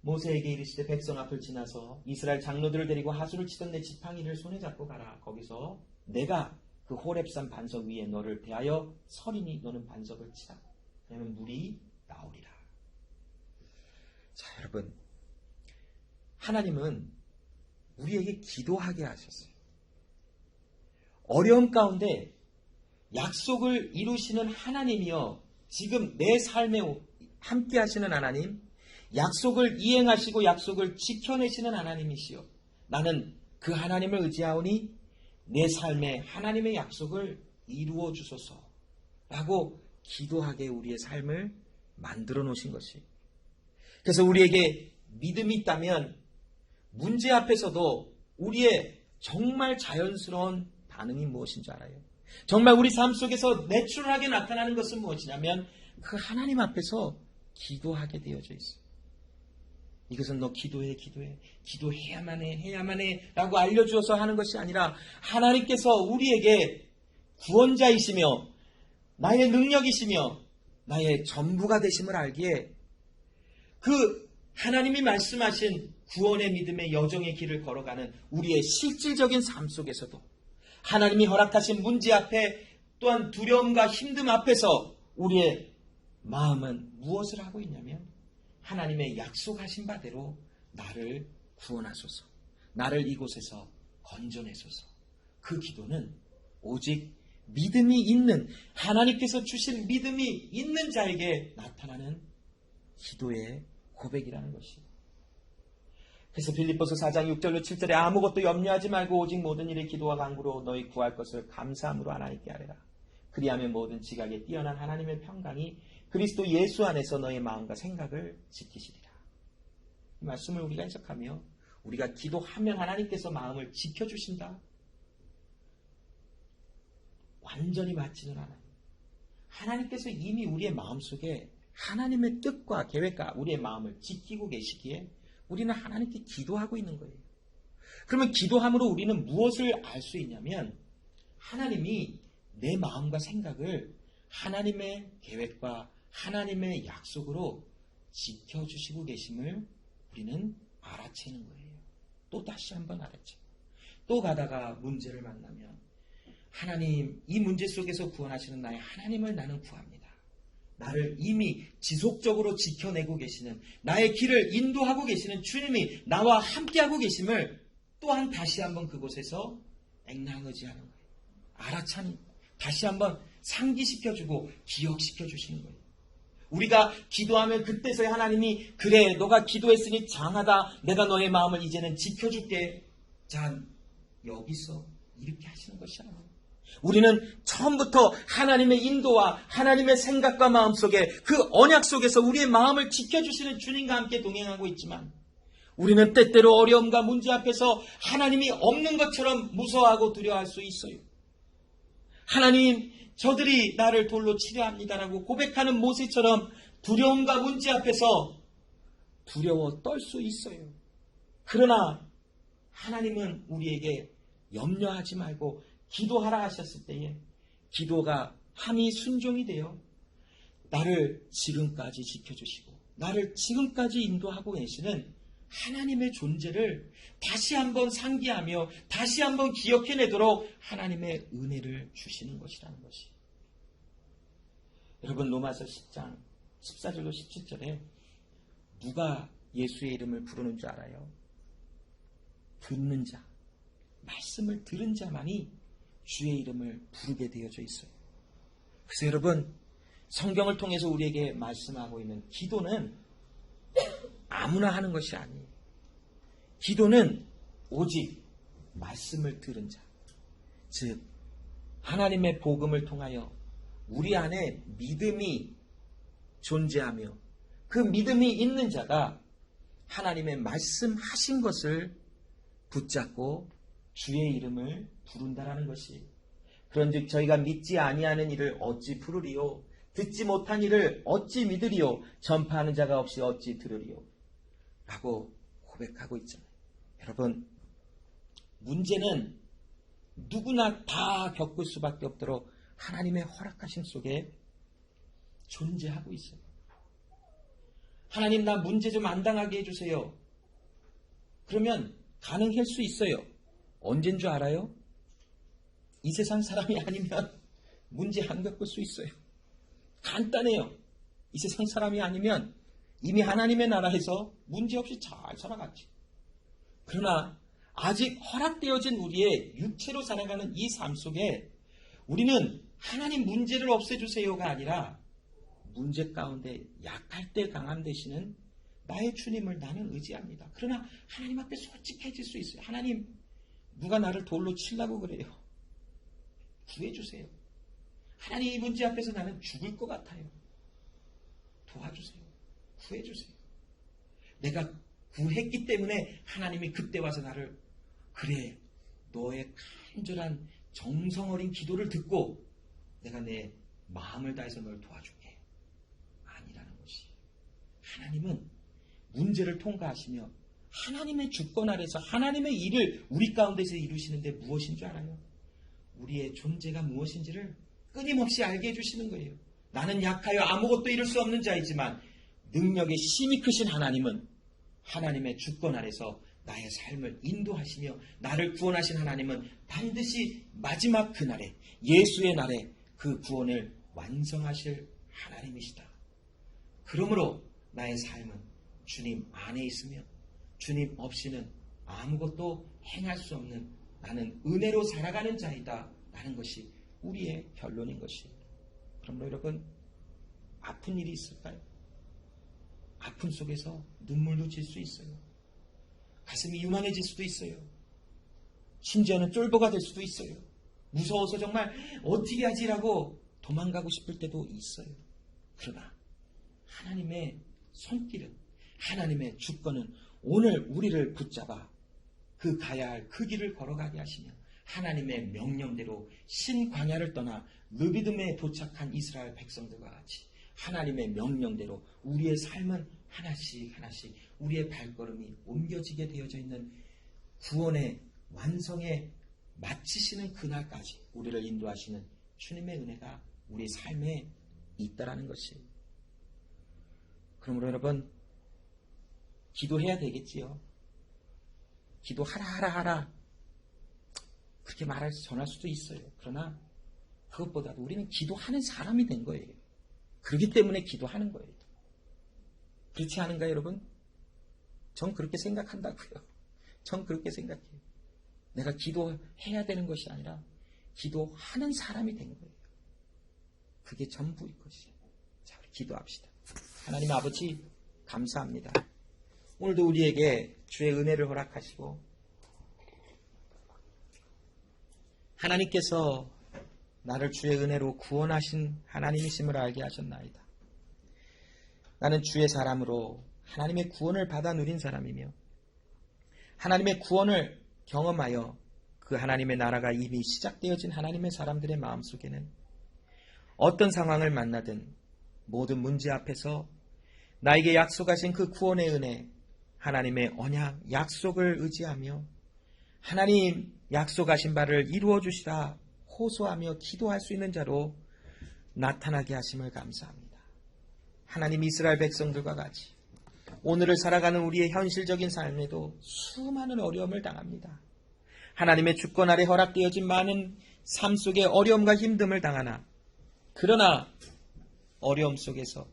모세에게 이르시되 백성 앞을 지나서 이스라엘 장로들을 데리고 하수를 치던 내 지팡이를 손에 잡고 가라. 거기서 내가 그 호렙산 반석 위에 너를 대하여 서리니 너는 반석을 치라. 그러면 물이 나오리라. 자, 여러분 하나님은 우리에게 기도하게 하셨어요. 어려움 가운데 약속을 이루시는 하나님이여 지금 내 삶에 함께 하시는 하나님, 약속을 이행하시고 약속을 지켜내시는 하나님이시여 나는 그 하나님을 의지하오니 내 삶에 하나님의 약속을 이루어 주소서라고 기도하게 우리의 삶을 만들어 놓으신 것이. 그래서 우리에게 믿음이 있다면 문제 앞에서도 우리의 정말 자연스러운 반응이 무엇인지 알아요? 정말 우리 삶 속에서 내추럴하게 나타나는 것은 무엇이냐면 그 하나님 앞에서 기도하게 되어져 있어요. 이것은 너 기도해야만 해 라고 알려주어서 하는 것이 아니라 하나님께서 우리에게 구원자이시며 나의 능력이시며 나의 전부가 되심을 알기에 그 하나님이 말씀하신 구원의 믿음의 여정의 길을 걸어가는 우리의 실질적인 삶 속에서도 하나님이 허락하신 문제 앞에 또한 두려움과 힘듦 앞에서 우리의 마음은 무엇을 하고 있냐면 하나님의 약속하신 바대로 나를 구원하소서, 나를 이곳에서 건져내소서. 그 기도는 오직 믿음이 있는, 하나님께서 주신 믿음이 있는 자에게 나타나는 기도의 고백이라는 것이에요. 그래서 빌립보서 4장 6절로 7절에 아무것도 염려하지 말고 오직 모든 일에 기도와 간구로 너희 구할 것을 감사함으로 하나님께 아뢰라. 그리하면 모든 지각에 뛰어난 하나님의 평강이 그리스도 예수 안에서 너희 마음과 생각을 지키시리라. 이 말씀을 우리가 해석하며 우리가 기도하면 하나님께서 마음을 지켜주신다. 완전히 맞지는 않아요. 하나님께서 이미 우리의 마음속에 하나님의 뜻과 계획과 우리의 마음을 지키고 계시기에 우리는 하나님께 기도하고 있는 거예요. 그러면 기도함으로 우리는 무엇을 알 수 있냐면 하나님이 내 마음과 생각을 하나님의 계획과 하나님의 약속으로 지켜주시고 계심을 우리는 알아채는 거예요. 또 다시 한번 알아채고 또 가다가 문제를 만나면 하나님, 이 문제 속에서 구원하시는 나의 하나님을 나는 구합니다. 나를 이미 지속적으로 지켜내고 계시는, 나의 길을 인도하고 계시는 주님이 나와 함께하고 계심을 또한 다시 한번 그곳에서 앵랑의지하는 거예요. 알아차니 다시 한번 상기시켜주고 기억시켜 주시는 거예요. 우리가 기도하면 그때서야 하나님이 그래 너가 기도했으니 장하다. 내가 너의 마음을 이제는 지켜줄게. 자 여기서 이렇게 하시는 것이 아니에요. 우리는 처음부터 하나님의 인도와 하나님의 생각과 마음 속에 그 언약 속에서 우리의 마음을 지켜주시는 주님과 함께 동행하고 있지만 우리는 때때로 어려움과 문제 앞에서 하나님이 없는 것처럼 무서워하고 두려워할 수 있어요. 하나님, 저들이 나를 돌로 치려 합니다라고 고백하는 모세처럼 두려움과 문제 앞에서 두려워 떨 수 있어요. 그러나 하나님은 우리에게 염려하지 말고 기도하라 하셨을 때에 기도가 함이 순종이 되어 나를 지금까지 지켜주시고 나를 지금까지 인도하고 계시는 하나님의 존재를 다시 한번 상기하며 다시 한번 기억해내도록 하나님의 은혜를 주시는 것이라는 것이. 여러분 로마서 10장 14절로 17절에 누가 예수의 이름을 부르는 줄 알아요? 듣는 자, 말씀을 들은 자만이 주의 이름을 부르게 되어져 있어요. 그래서 여러분 성경을 통해서 우리에게 말씀하고 있는 기도는 아무나 하는 것이 아니에요. 기도는 오직 말씀을 들은 자, 즉 하나님의 복음을 통하여 우리 안에 믿음이 존재하며 그 믿음이 있는 자가 하나님의 말씀하신 것을 붙잡고 주의 이름을 부른다라는 것이. 그런즉 저희가 믿지 아니하는 일을 어찌 부르리요? 듣지 못한 일을 어찌 믿으리요? 전파하는 자가 없이 어찌 들으리요? 라고 고백하고 있잖아요. 여러분, 문제는 누구나 다 겪을 수밖에 없도록 하나님의 허락하심 속에 존재하고 있어요. 하나님 나 문제 좀 안 당하게 해주세요. 그러면 가능할 수 있어요. 언제인 줄 알아요? 이 세상 사람이 아니면 문제 안 겪을 수 있어요. 간단해요. 이 세상 사람이 아니면 이미 하나님의 나라에서 문제없이 잘 살아갔지. 그러나 아직 허락되어진 우리의 육체로 살아가는 이 삶 속에 우리는 하나님 문제를 없애주세요가 아니라 문제 가운데 약할 때 강함 되시는 나의 주님을 나는 의지합니다. 그러나 하나님 앞에 솔직해질 수 있어요. 하나님, 누가 나를 돌로 치려고 그래요. 구해주세요. 하나님 이 문제 앞에서 나는 죽을 것 같아요. 도와주세요. 구해주세요. 내가 구했기 때문에 하나님이 그때 와서 나를 그래 너의 간절한 정성 어린 기도를 듣고 내가 내 마음을 다해서 널 도와줄게. 아니라는 것이. 하나님은 문제를 통과하시며 하나님의 주권 아래서 하나님의 일을 우리 가운데서 이루시는데 무엇인 줄 알아요? 우리의 존재가 무엇인지를 끊임없이 알게 해주시는 거예요. 나는 약하여 아무것도 이룰 수 없는 자이지만 능력의 힘이 크신 하나님은 하나님의 주권 아래서 나의 삶을 인도하시며 나를 구원하신 하나님은 반드시 마지막 그날에 예수의 날에 그 구원을 완성하실 하나님이시다. 그러므로 나의 삶은 주님 안에 있으며 주님 없이는 아무것도 행할 수 없는 나는 은혜로 살아가는 자이다 라는 것이 우리의 결론인 것이에요. 그러므로 여러분, 아픈 일이 있을까요? 아픔 속에서 눈물도 질 수 있어요. 가슴이 유만해질 수도 있어요. 심지어는 쫄보가 될 수도 있어요. 무서워서 정말 어떻게 하지라고 도망가고 싶을 때도 있어요. 그러나 하나님의 손길은, 하나님의 주권은 오늘 우리를 붙잡아 그 가야 할 그 길을 걸어가게 하시며 하나님의 명령대로 신광야를 떠나 르비딤에 도착한 이스라엘 백성들과 같이 하나님의 명령대로 우리의 삶은 하나씩 하나씩 우리의 발걸음이 옮겨지게 되어져 있는 구원의 완성에 마치시는 그날까지 우리를 인도하시는 주님의 은혜가 우리 삶에 있다라는 것이에요. 그러므로 여러분, 기도해야 되겠지요. 기도하라 그렇게 전할 수도 있어요. 그러나 그것보다도 우리는 기도하는 사람이 된 거예요. 그렇기 때문에 기도하는 거예요. 그렇지 않은가요, 여러분? 전 그렇게 생각한다고요. 전 그렇게 생각해요. 내가 기도해야 되는 것이 아니라 기도하는 사람이 된 거예요. 그게 전부일 것이에요. 자, 우리 기도합시다. 하나님 아버지, 감사합니다. 오늘도 우리에게 주의 은혜를 허락하시고 하나님께서 나를 주의 은혜로 구원하신 하나님이심을 알게 하셨나이다. 나는 주의 사람으로 하나님의 구원을 받아 누린 사람이며 하나님의 구원을 경험하여 그 하나님의 나라가 이미 시작되어진 하나님의 사람들의 마음속에는 어떤 상황을 만나든 모든 문제 앞에서 나에게 약속하신 그 구원의 은혜, 하나님의 언약, 약속을 의지하며 하나님 약속하신 바를 이루어 주시라 호소하며 기도할 수 있는 자로 나타나게 하심을 감사합니다. 하나님, 이스라엘 백성들과 같이 오늘을 살아가는 우리의 현실적인 삶에도 수많은 어려움을 당합니다. 하나님의 주권 아래 허락되어진 많은 삶 속의 어려움과 힘듦을 당하나 그러나 어려움 속에서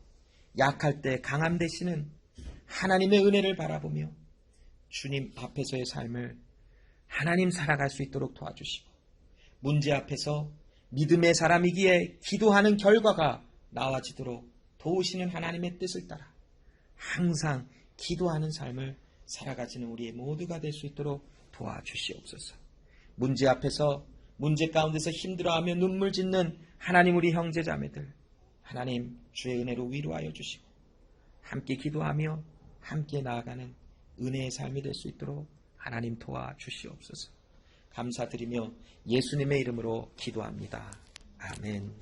약할 때 강함 되시는 하나님의 은혜를 바라보며 주님 앞에서의 삶을 하나님 살아갈 수 있도록 도와주시고 문제 앞에서 믿음의 사람이기에 기도하는 결과가 나와지도록 도우시는 하나님의 뜻을 따라 항상 기도하는 삶을 살아가지는 우리의 모두가 될 수 있도록 도와주시옵소서. 문제 앞에서 문제 가운데서 힘들어하며 눈물 짓는 하나님 우리 형제자매들, 하나님 주의 은혜로 위로하여 주시고 함께 기도하며 함께 나아가는 은혜의 삶이 될 수 있도록 하나님 도와주시옵소서. 감사드리며 예수님의 이름으로 기도합니다. 아멘.